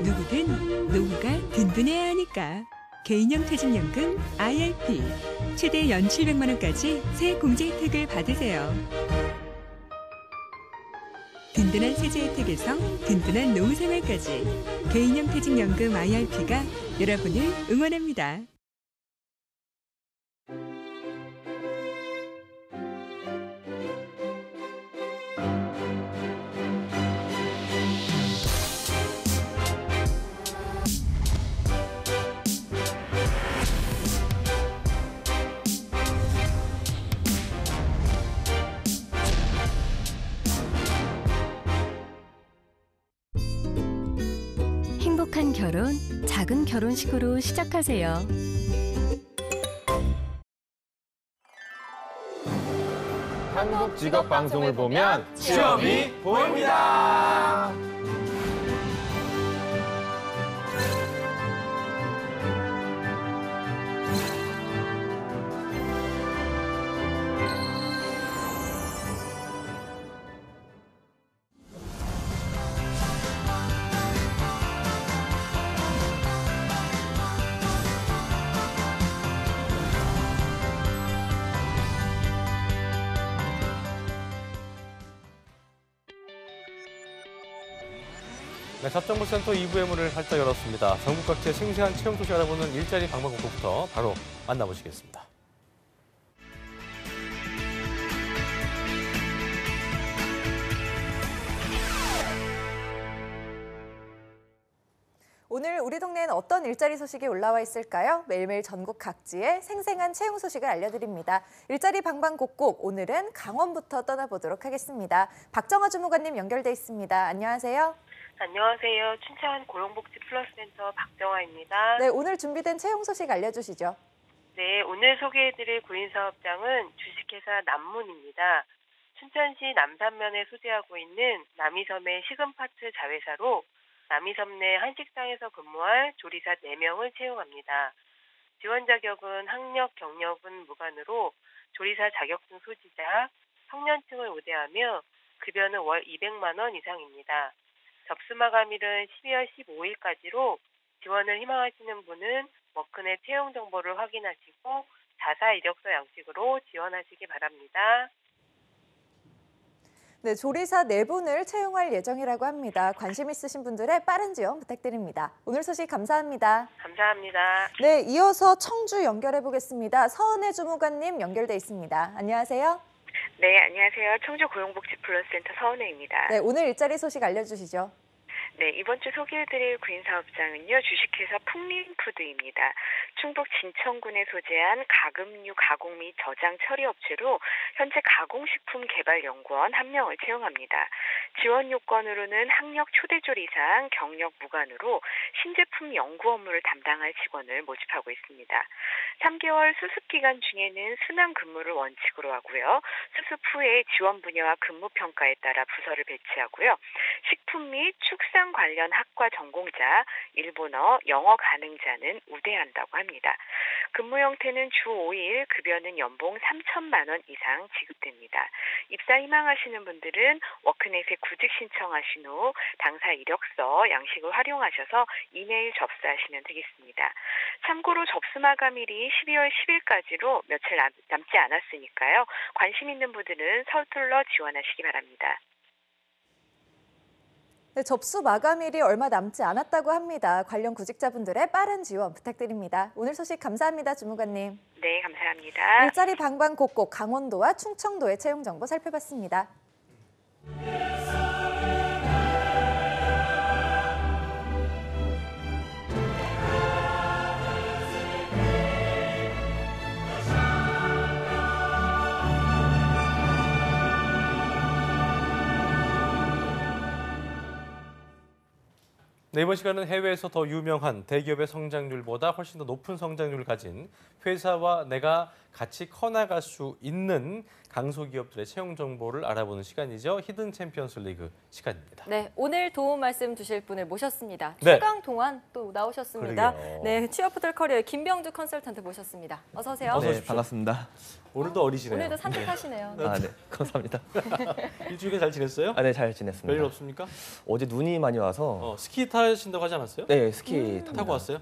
누구든 노후가 든든해야 하니까. 개인형 퇴직연금 IRP 최대 연 700만 원까지 새 공제 혜택을 받으세요. 든든한 세제 혜택에서 든든한 노후 생활까지 개인형 퇴직연금 IRP가 여러분을 응원합니다. 행복한 결혼, 작은 결혼식으로 시작하세요. 한국 직업 방송을 보면 취업이 보입니다. 네, 잡정보센터 2부의 문을 활짝 열었습니다. 전국 각지의 생생한 채용 소식 알아보는 일자리 방방곡곡부터 바로 만나보시겠습니다. 오늘 우리 동네엔 어떤 일자리 소식이 올라와 있을까요? 매일매일 전국 각지의 생생한 채용 소식을 알려드립니다. 일자리 방방곡곡, 오늘은 강원부터 떠나보도록 하겠습니다. 박정아 주무관님 연결돼 있습니다. 안녕하세요. 안녕하세요. 춘천 고용복지 플러스센터 박정아입니다. 네, 오늘 준비된 채용 소식 알려주시죠. 네, 오늘 소개해드릴 구인사업장은 주식회사 남문입니다. 춘천시 남산면에 소재하고 있는 남이섬의 식음파트 자회사로 남이섬 내 한식당에서 근무할 조리사 4명을 채용합니다. 지원 자격은 학력, 경력은 무관으로 조리사 자격증 소지자, 청년층을 우대하며 급여는 월 200만 원 이상입니다. 접수 마감일은 12월 15일까지로 지원을 희망하시는 분은 워크넷 채용 정보를 확인하시고 자사 이력서 양식으로 지원하시기 바랍니다. 네, 조리사 4분을 채용할 예정이라고 합니다. 관심 있으신 분들의 빠른 지원 부탁드립니다. 오늘 소식 감사합니다. 감사합니다. 네, 이어서 청주 연결해 보겠습니다. 서은혜 주무관님 연결돼 있습니다. 안녕하세요. 네, 안녕하세요. 청주 고용복지 플러스센터 서은혜입니다. 네, 오늘 일자리 소식 알려주시죠. 네, 이번 주 소개해드릴 구인사업장은요, 주식회사 풍림푸드입니다. 충북 진천군에 소재한 가금류 가공 및 저장 처리 업체로 현재 가공식품 개발연구원 1명을 채용합니다. 지원 요건으로는 학력 초대졸 이상, 경력 무관으로 신제품 연구 업무를 담당할 직원을 모집하고 있습니다. 3개월 수습 기간 중에는 순환 근무를 원칙으로 하고요. 수습 후에 지원 분야와 근무 평가에 따라 부서를 배치하고요. 식품 및 축산 관련 학과 전공자, 일본어, 영어 가능자는 우대한다고 합니다. 근무 형태는 주 5일, 급여는 연봉 3천만 원 이상 지급됩니다. 입사 희망하시는 분들은 워크넷에 구직 신청하신 후 당사 이력서, 양식을 활용하셔서 이메일 접수하시면 되겠습니다. 참고로 접수 마감일이 12월 10일까지로 며칠 남지 않았으니까요. 관심 있는 분들은 서둘러 지원하시기 바랍니다. 네, 접수 마감일이 얼마 남지 않았다고 합니다. 관련 구직자분들의 빠른 지원 부탁드립니다. 오늘 소식 감사합니다, 주무관님. 네, 감사합니다. 일자리 방방곡곡 강원도와 충청도의 채용 정보 살펴봤습니다. 네, 이번 시간은 해외에서 더 유명한 대기업의 성장률보다 훨씬 더 높은 성장률을 가진 회사와 내가 같이 커나갈 수 있는 강소기업들의 채용 정보를 알아보는 시간이죠. 히든 챔피언스 리그 시간입니다. 네, 오늘 도움 말씀 주실 분을 모셨습니다. 네. 최강 동안 또 나오셨습니다. 그러게요. 네, 취업포털 커리어의 김병주 컨설턴트 모셨습니다. 어서 오세요. 어서 네, 오십시오. 반갑습니다. 오늘도 어리시네요. 오늘도 산뜻하시네요. 아, 네, 감사합니다. 일주일에 잘 지냈어요? 아, 네, 잘 지냈습니다. 별일 없습니까? 어제 눈이 많이 와서 스키 타신다고 하지 않았어요? 네, 스키 탑니다. 타고 왔어요?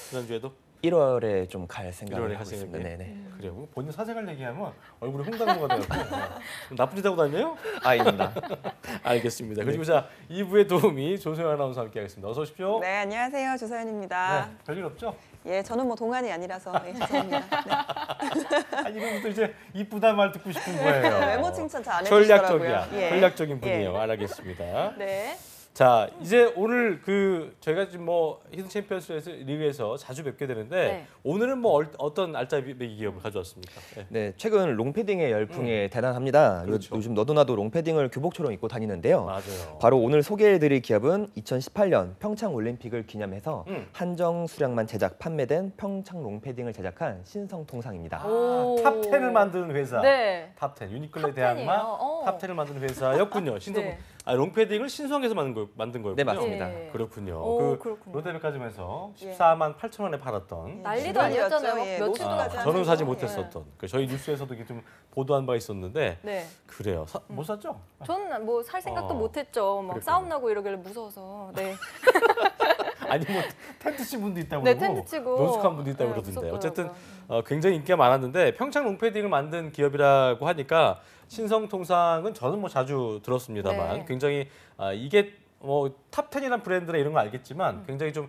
지난주에도? 1월에 좀 갈 생각을 1월에 하고 갈 있습니다. 생각이에요? 네, 네. 그래요. 본인 사생활 얘기하면 얼굴이 홍당무가 돼가지고 나쁜 짓 하고 다녀요? 아닙니다. 알겠습니다. 그리고 자 2부의 도우미 조소연 아나운서 함께하겠습니다. 어서 오십시오. 네, 안녕하세요. 조서연입니다. 네, 별일 없죠? 예, 저는 뭐 동안이 아니라서 네, 죄송합니다. 네. 아니 이번부터 이제 이쁘다 말 듣고 싶은 거예요. 외모 칭찬 잘 안 해주시더라고요. 전략적이야. 예. 전략적인 분이에요. 예. 알겠습니다. 네. 자 이제 오늘 저희가 지금 뭐 히든 챔피언스 리그에서 자주 뵙게 되는데 네. 오늘은 뭐 어떤 알짜배기 기업을 가져왔습니까? 네. 네, 최근 롱패딩의 열풍이 대단합니다. 그렇죠. 요즘 너도나도 롱패딩을 교복처럼 입고 다니는데요. 맞아요. 바로 오늘 소개해드릴 기업은 2018년 평창 올림픽을 기념해서 한정 수량만 제작 판매된 평창 롱패딩을 제작한 신성통상입니다. 오. 탑10을 만드는 회사. 네. 탑10 유니클레 탑10이에요. 대항마 어. 탑10을 만드는 회사였군요. 신성 네. 롱패딩을 신성에서 만든 거였군요. 네, 맞습니다. 예. 그렇군요. 오, 그렇군요. 롯데백화점에서 예. 14만 8천 원에 팔았던 난리도 아니었잖아요. 예, 며칠 동안 노숙까지 저는 사지 하면서. 못했었던 저희 뉴스에서도 이게 좀 보도한 바 있었는데 네. 그래요. 못 샀죠? 전 뭐 살 생각도 어. 못했죠. 막 그랬군요. 싸움 나고 이러길래 무서워서. 네. 아니 뭐 텐트 친 분도 있다고 네, 그러고 텐트 치고. 노숙한 분도 있다고 네, 그러던데 무섭더라고요. 어쨌든 굉장히 인기가 많았는데 평창 롱패딩을 만든 기업이라고 하니까 신성통상은 저는 뭐 자주 들었습니다만 네. 굉장히 이게 뭐 탑10이라는 브랜드나 이런 거 알겠지만 굉장히 좀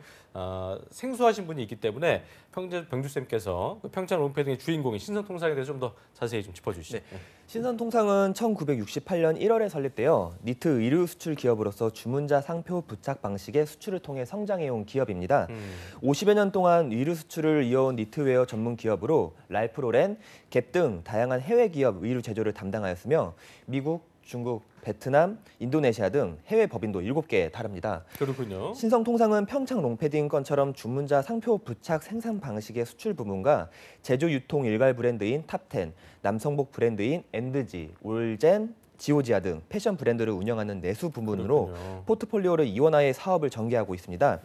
생소하신 분이 있기 때문에 병주 쌤께서 그 평창 롱패딩의 주인공인 신성통상에 대해서 좀 더 자세히 좀 짚어주시죠. 네. 신선통상은 1968년 1월에 설립되어 니트 의류 수출 기업으로서 주문자 상표 부착 방식의 수출을 통해 성장해온 기업입니다. 50여 년 동안 의류 수출을 이어온 니트웨어 전문 기업으로 랄프 로렌, 갭 등 다양한 해외 기업 의류 제조를 담당하였으며 미국, 중국, 베트남, 인도네시아 등 해외 법인도 7개에 달합니다. 그렇군요. 신성통상은 평창 롱패딩 건처럼 주문자 상표 부착 생산 방식의 수출 부문과 제조 유통 일괄 브랜드인 탑10, 남성복 브랜드인 엔드지, 올젠, 지오지아 등 패션 브랜드를 운영하는 내수 부문으로 그렇군요. 포트폴리오를 이원화해 사업을 전개하고 있습니다.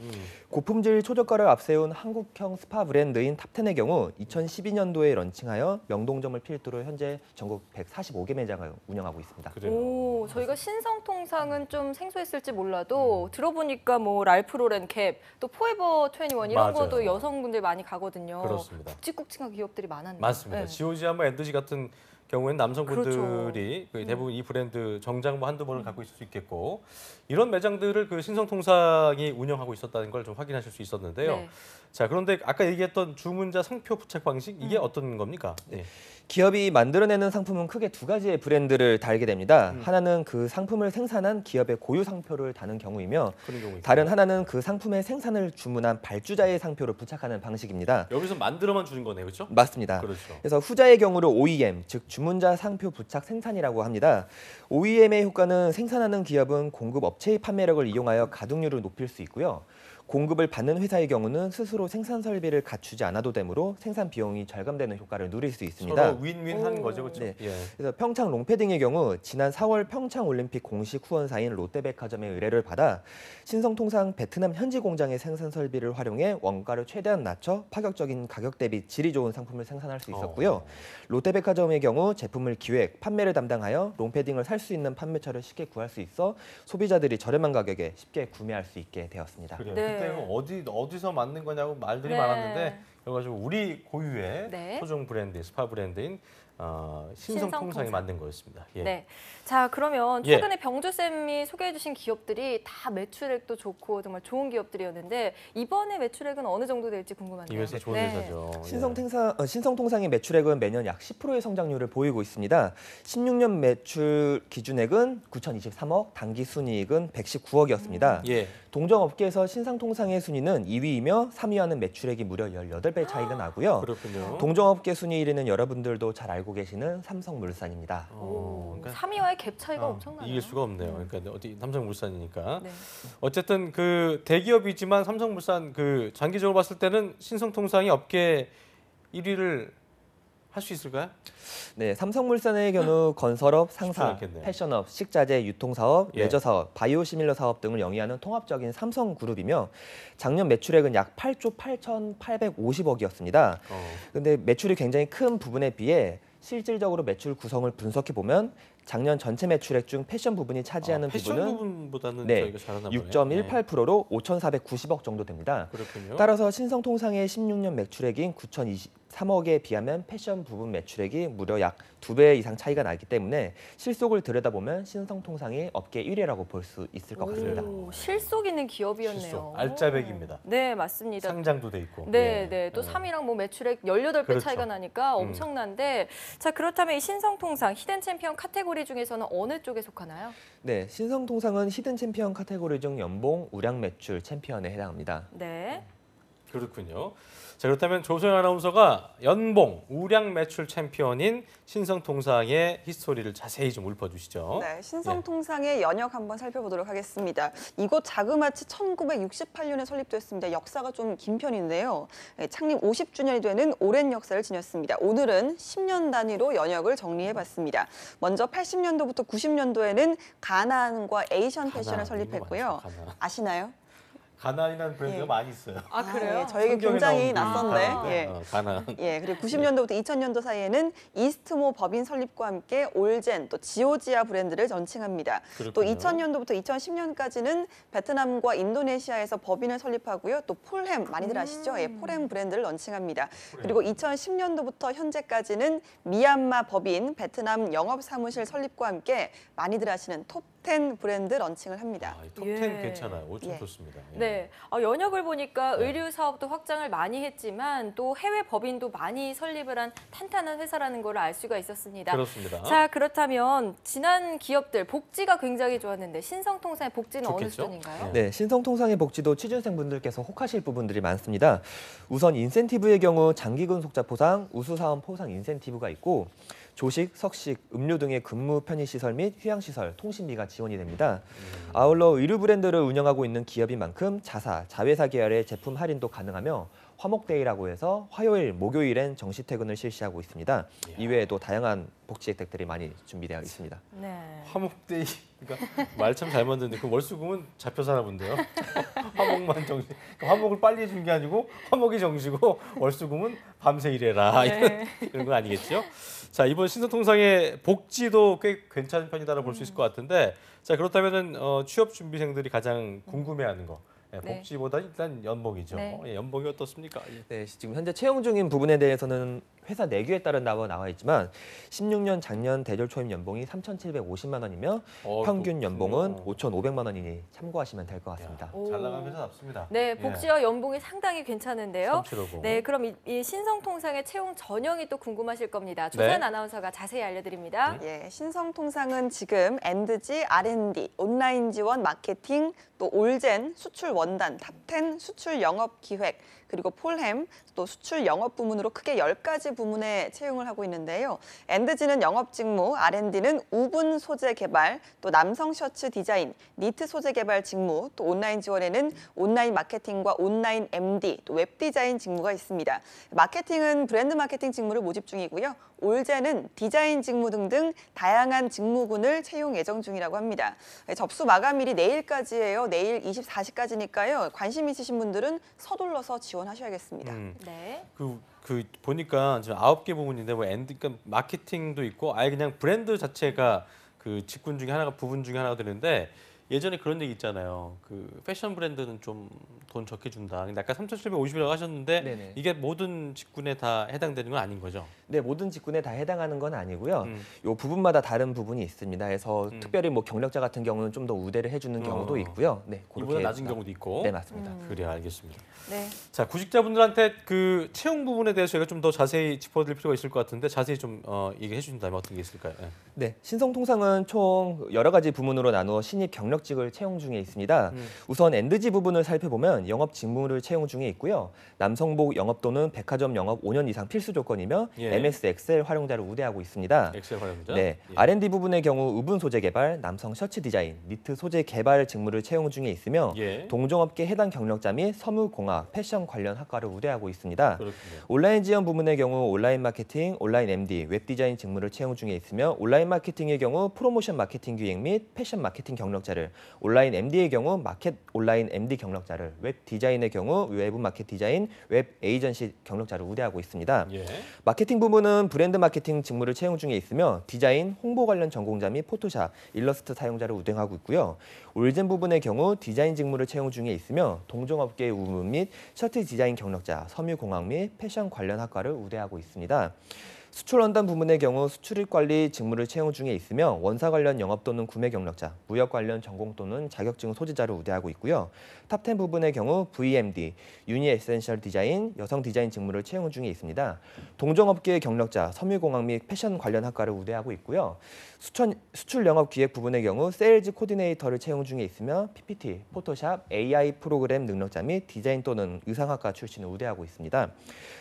고품질 초저가를 앞세운 한국형 스파 브랜드인 탑10의 경우 2012년도에 런칭하여 명동점을 필두로 현재 전국 145개 매장을 운영하고 있습니다. 그래요. 오, 저희가 신성통상은 좀 생소했을지 몰라도 들어보니까 뭐 랄프 로렌, 갭, 또 포에버 21 이런 맞아요. 것도 여성분들 많이 가거든요. 그렇습니다. 굵직굵직한 기업들이 많았네요. 맞습니다. 네. 지오지아 뭐 엔드지 같은 경우에는 남성분들이 그렇죠. 거의 대부분 이 브랜드 정장 뭐 한두 번을 갖고 있을 수 있겠고 이런 매장들을 그 신성통상이 운영하고 있었다는 걸 좀 확인하실 수 있었는데요. 네. 자 그런데 아까 얘기했던 주문자 상표 부착 방식 이게 어떤 겁니까? 네. 기업이 만들어내는 상품은 크게 두 가지의 브랜드를 달게 됩니다. 하나는 그 상품을 생산한 기업의 고유 상표를 다는 경우이며 그런 경우 다른 하나는 그 상품의 생산을 주문한 발주자의 상표를 부착하는 방식입니다. 여기서 만들어만 주는 거네요, 그렇죠? 맞습니다. 그렇죠. 그래서 후자의 경우로 OEM, 즉 주문자 상표 부착 생산이라고 합니다. OEM의 효과는 생산하는 기업은 공급 업체의 판매력을 이용하여 가동률을 높일 수 있고요. 공급을 받는 회사의 경우는 스스로 생산 설비를 갖추지 않아도 되므로 생산 비용이 절감되는 효과를 누릴 수 있습니다. 서로 윈윈한 거죠, 그렇죠? 네. 예. 그래서 평창 롱패딩의 경우 지난 4월 평창 올림픽 공식 후원사인 롯데백화점의 의뢰를 받아 신성통상 베트남 현지 공장의 생산 설비를 활용해 원가를 최대한 낮춰 파격적인 가격 대비 질이 좋은 상품을 생산할 수 있었고요. 롯데백화점의 경우 제품을 기획, 판매를 담당하여 롱패딩을 살 수 있는 판매처를 쉽게 구할 수 있어 소비자들이 저렴한 가격에 쉽게 구매할 수 있게 되었습니다. 그래요. 네. 그때는 어디서 만든 거냐고 말들이 네. 많았는데 그래가지고 우리 고유의 네. 소정 브랜드, 스파 브랜드인 신성통상이 만든 거였습니다. 예. 네. 자, 그러면 예. 최근에 병주쌤이 소개해주신 기업들이 다 매출액도 좋고 정말 좋은 기업들이었는데 이번에 매출액은 어느 정도 될지 궁금한데요. 이 회사 좋은 회사죠. 신성통상의 매출액은 매년 약 10%의 성장률을 보이고 있습니다. 16년 매출 기준액은 9,023억, 당기 순이익은 119억이었습니다. 예. 동종업계에서 신성통상의 순위는 2위이며 3위와는 매출액이 무려 18배 차이가 나고요. 그렇군요. 동종업계 순위 1위는 여러분들도 잘 알고 계시는 삼성물산입니다. 그러니까 3위와의 갭 차이가 엄청나요. 이길 수가 없네요. 그러니까 어디 삼성물산이니까. 네. 어쨌든 그 대기업이지만 삼성물산 그 장기적으로 봤을 때는 신성통상이 업계 1위를 할 수 있을까요? 네, 삼성물산의 경우 건설업, 상사, 않겠네요. 패션업, 식자재, 유통사업, 예. 레저사업, 바이오시밀러 사업 등을 영위하는 통합적인 삼성그룹이며 작년 매출액은 약 8조 8,850억이었습니다. 그런데 매출이 굉장히 큰 부분에 비해 실질적으로 매출 구성을 분석해 보면 작년 전체 매출액 중 패션 부분이 차지하는 패션 부분은 부분보다는 네, 저희가 잘하나 보네요. 6.18%로 5,490억 정도 됩니다. 그렇군요. 따라서 신성통상의 16년 매출액인 9,023억에 비하면 패션 부분 매출액이 무려 약 2배 이상 차이가 나기 때문에 실속을 들여다보면 신성통상이 업계 1위라고 볼 수 있을 것 같습니다. 오, 실속 있는 기업이었네요. 실속, 알짜배기입니다. 네, 맞습니다. 상장도 돼 있고. 네, 예. 네. 또 3위랑 뭐 매출액 18배 그렇죠. 차이가 나니까 엄청난데 자, 그렇다면 이 신성통상 히든 챔피언 카테고리 중에서는 어느 쪽에 속하나요? 네, 신성통상은 히든 챔피언 카테고리 중 연봉, 우량 매출 챔피언에 해당합니다. 네. 그렇군요. 자, 그렇다면 조소연 아나운서가 연봉, 우량 매출 챔피언인 신성통상의 히스토리를 자세히 좀 읊어주시죠. 네, 신성통상의 연역 한번 살펴보도록 하겠습니다. 이곳 자그마치 1968년에 설립됐습니다. 역사가 좀 긴 편인데요. 창립 50주년이 되는 오랜 역사를 지녔습니다. 오늘은 10년 단위로 연역을 정리해봤습니다. 먼저 80년도부터 90년도에는 가나안과 에이션 패션을 설립했고요. 아시나요? 가나안이라는 브랜드가 많이 있어요. 아, 그래요? 예, 저에게 굉장히 낯선데. 예. 가나안. 예, 그리고 90년도부터 2000년도 사이에는 이스트모 법인 설립과 함께 올젠, 또 지오지아 브랜드를 런칭합니다. 그렇군요. 또 2000년도부터 2010년까지는 베트남과 인도네시아에서 법인을 설립하고요. 또 폴햄, 많이들 아시죠? 예, 폴햄 브랜드를 런칭합니다. 그리고 2010년도부터 현재까지는 미얀마 법인, 베트남 영업사무실 설립과 함께 많이들 아시는 톱10 브랜드 런칭을 합니다. 톱10 예. 괜찮아요. 엄청 예. 좋습니다. 예. 네, 연역을 보니까 의류 사업도 확장을 많이 했지만 또 해외 법인도 많이 설립을 한 탄탄한 회사라는 걸 알 수가 있었습니다. 그렇습니다. 자, 그렇다면 지난 기업들 복지가 굉장히 좋았는데 신성통상의 복지는 어느 좋겠죠? 수준인가요? 네, 신성통상의 복지도 취준생분들께서 혹하실 부분들이 많습니다. 우선 인센티브의 경우 장기근속자 포상, 우수사원 포상 인센티브가 있고 조식, 석식, 음료 등의 근무 편의시설 및 휴양시설, 통신비가 지원이 됩니다. 아울러 의류 브랜드를 운영하고 있는 기업인 만큼 자사, 자회사 계열의 제품 할인도 가능하며 화목데이라고 해서 화요일, 목요일엔 정시 퇴근을 실시하고 있습니다. 이외에도 다양한 복지 혜택들이 많이 준비되어 있습니다. 네. 화목데이, 그러니까 말 참 잘 만드는데 그 월수금은 잡혀 사나 본데요. 화목만 정시, 그러니까 화목을 빨리 해준 게 아니고 화목이 정시고 월수금은 밤새 일해라 이런 건 아니겠죠? 자, 이번 신성통상의 복지도 꽤 괜찮은 편이다라고 볼 수 있을 것 같은데, 자, 그렇다면은 취업 준비생들이 가장 궁금해하는 거. 네, 복지보다 일단 연봉이죠. 네. 예, 연봉이 어떻습니까? 예. 네, 지금 현재 채용 중인 부분에 대해서는 회사 내규에 따른다고 나와 있지만 16년 작년 대졸 초임 연봉이 3,750만 원이며 평균 연봉은 5,500만 원이니 참고하시면 될 것 같습니다. 잘 나가는 회사답습니다. 네, 복지와 연봉이 상당히 괜찮은데요. 3750. 네, 그럼 이 신성통상의 채용 전형이 또 궁금하실 겁니다. 조선 아나운서가 자세히 알려드립니다. 예, 신성통상은 지금 엔드지, R&D, 온라인 지원, 마케팅, 또 올젠, 수출 원단, 탑10 수출 영업 기획, 그리고 폴햄, 또 수출 영업 부문으로 크게 10가지 부문에 채용을 하고 있는데요. 엔드지는 영업 직무, R&D는 우분 소재 개발, 또 남성 셔츠 디자인, 니트 소재 개발 직무, 또 온라인 지원에는 온라인 마케팅과 온라인 MD, 또 웹 디자인 직무가 있습니다. 마케팅은 브랜드 마케팅 직무를 모집 중이고요. 올젠은 디자인 직무 등등 다양한 직무군을 채용 예정 중이라고 합니다. 접수 마감일이 내일까지예요. 내일 24시까지니까요. 관심 있으신 분들은 서둘러서 지원하셔야겠습니다. 네. 그 보니까 지금 9개 부분인데 뭐 그러니까 마케팅도 있고 아예 그냥 브랜드 자체가 그 직군 중에 하나가 부분 중에 하나가 되는데 예전에 그런 얘기 있잖아요. 그 패션 브랜드는 좀 돈 적게 준다. 근데 아까 3,750이라고 하셨는데 네네. 이게 모든 직군에 다 해당되는 건 아닌 거죠? 네, 모든 직군에 다 해당하는 건 아니고요. 요 부분마다 다른 부분이 있습니다. 그래서 특별히 뭐 경력자 같은 경우는 좀 더 우대를 해주는 경우도 있고요. 네, 이보다 낮은 경우도 있고. 네, 맞습니다. 그래요, 알겠습니다. 네. 자, 구직자분들한테 그 채용 부분에 대해서 저희가 좀 더 자세히 짚어드릴 필요가 있을 것 같은데 자세히 좀 얘기해 주신다면 어떤 게 있을까요? 네. 네, 신성통상은 총 여러 가지 부문으로 나누어 신입 경력직을 채용 중에 있습니다. 우선 엔드지 부분을 살펴보면 영업 직무를 채용 중에 있고요. 남성복 영업 또는 백화점 영업 5년 이상 필수 조건이며 MS 엑셀 활용자를 우대하고 있습니다. 엑셀 활용자? 네, R&D 부분의 경우 우분 소재 개발, 남성 셔츠 디자인, 니트 소재 개발 직무를 채용 중에 있으며 동종업계 해당 경력자 및 서무공학, 패션 관련 학과를 우대하고 있습니다. 그렇군요. 온라인 지원 부문의 경우 온라인 마케팅, 온라인 MD, 웹 디자인 직무를 채용 중에 있으며 온라인 마케팅의 경우 프로모션 마케팅 기획 및 패션 마케팅 경력자를, 온라인 MD의 경우 마켓 온라인 MD 경력자를, 웹 디자인의 경우 외부 마켓 디자인, 웹 에이전시 경력자를 우대하고 있습니다. 마케팅 부문은 브랜드 마케팅 직무를 채용 중에 있으며 디자인, 홍보 관련 전공자 및 포토샵, 일러스트 사용자를 우대하고 있고요. 올젠 부분의 경우 디자인 직무를 채용 중에 있으며 동종업계의 우문 및 셔츠 디자인 경력자, 섬유공학 및 패션 관련 학과를 우대하고 있습니다. 수출 원단 부문의 경우 수출입 관리 직무를 채용 중에 있으며 원사 관련 영업 또는 구매 경력자, 무역 관련 전공 또는 자격증 소지자를 우대하고 있고요. 탑10 부분의 경우 VMD, 유니 에센셜 디자인, 여성 디자인 직무를 채용 중에 있습니다. 동종업계의 경력자, 섬유공학 및 패션 관련 학과를 우대하고 있고요. 수출 영업 기획 부분의 경우 세일즈 코디네이터를 채용 중에 있으며 PPT, 포토샵, AI 프로그램 능력자 및 디자인 또는 의상학과 출신을 우대하고 있습니다.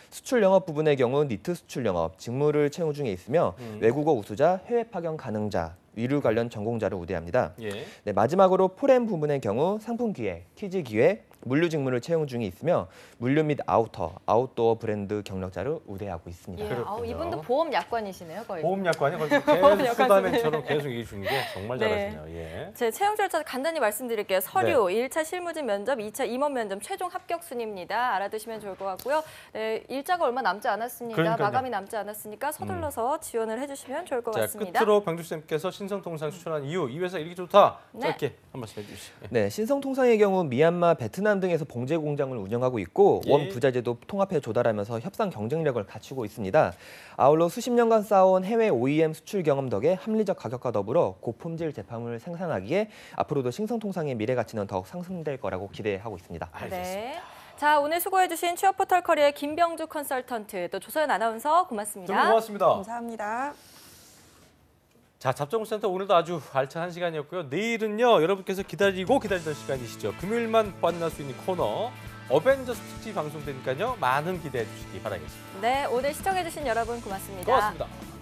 수출 영업 부분의 경우 니트 수출 영업 직무를 채용 중에 있으며 외국어 우수자, 해외 파견 가능자, 위류 관련 전공자를 우대합니다. 네, 마지막으로 포렘 부문의 경우 상품 기획, 퀴즈 기획, 물류 직무를 채용 중에 있으며 물류 및 아웃도어 브랜드 경력자를 우대하고 있습니다. 이분도 보험 약관이시네요, 거의. 보험 약관이 계속 수다맨처럼 계속 얘기해 주는 게 정말 잘하시네요. 제 채용 절차 간단히 말씀드릴게요. 서류, 1차 실무진 면접, 2차 임원 면접 최종 합격 순입니다. 알아두시면 좋을 것 같고요. 네, 일자가 얼마 남지 않았습니다. 그러니까요. 마감이 남지 않았으니까 서둘러서 지원을 해주시면 좋을 것 같습니다. 끝으로 병주쌤께서 신성통상 추천한 이유, 이 회사 이렇게 좋다. 짧게 한 말씀 해주시죠. 네, 신성통상의 경우 미얀마, 베트남 등에서 봉제 공장을 운영하고 있고 원 부자재도 통합해 조달하면서 협상 경쟁력을 갖추고 있습니다. 아울러 수십 년간 쌓아온 해외 OEM 수출 경험 덕에 합리적 가격과 더불어 고품질 제품을 생산하기에 앞으로도 신성통상의 미래 가치는 더욱 상승될 거라고 기대하고 있습니다. 네. 자, 오늘 수고해주신 취업포털 커리어의 김병주 컨설턴트, 또 조서연 아나운서 고맙습니다. 고맙습니다. 감사합니다. 자, 잡정센터 오늘도 아주 알찬 한 시간이었고요. 내일은요, 여러분께서 기다리던 시간이시죠. 금요일만 만날 수 있는 코너 어벤져스 특집 방송되니까요. 많은 기대해 주시기 바라겠습니다. 네, 오늘 시청해주신 여러분 고맙습니다. 고맙습니다.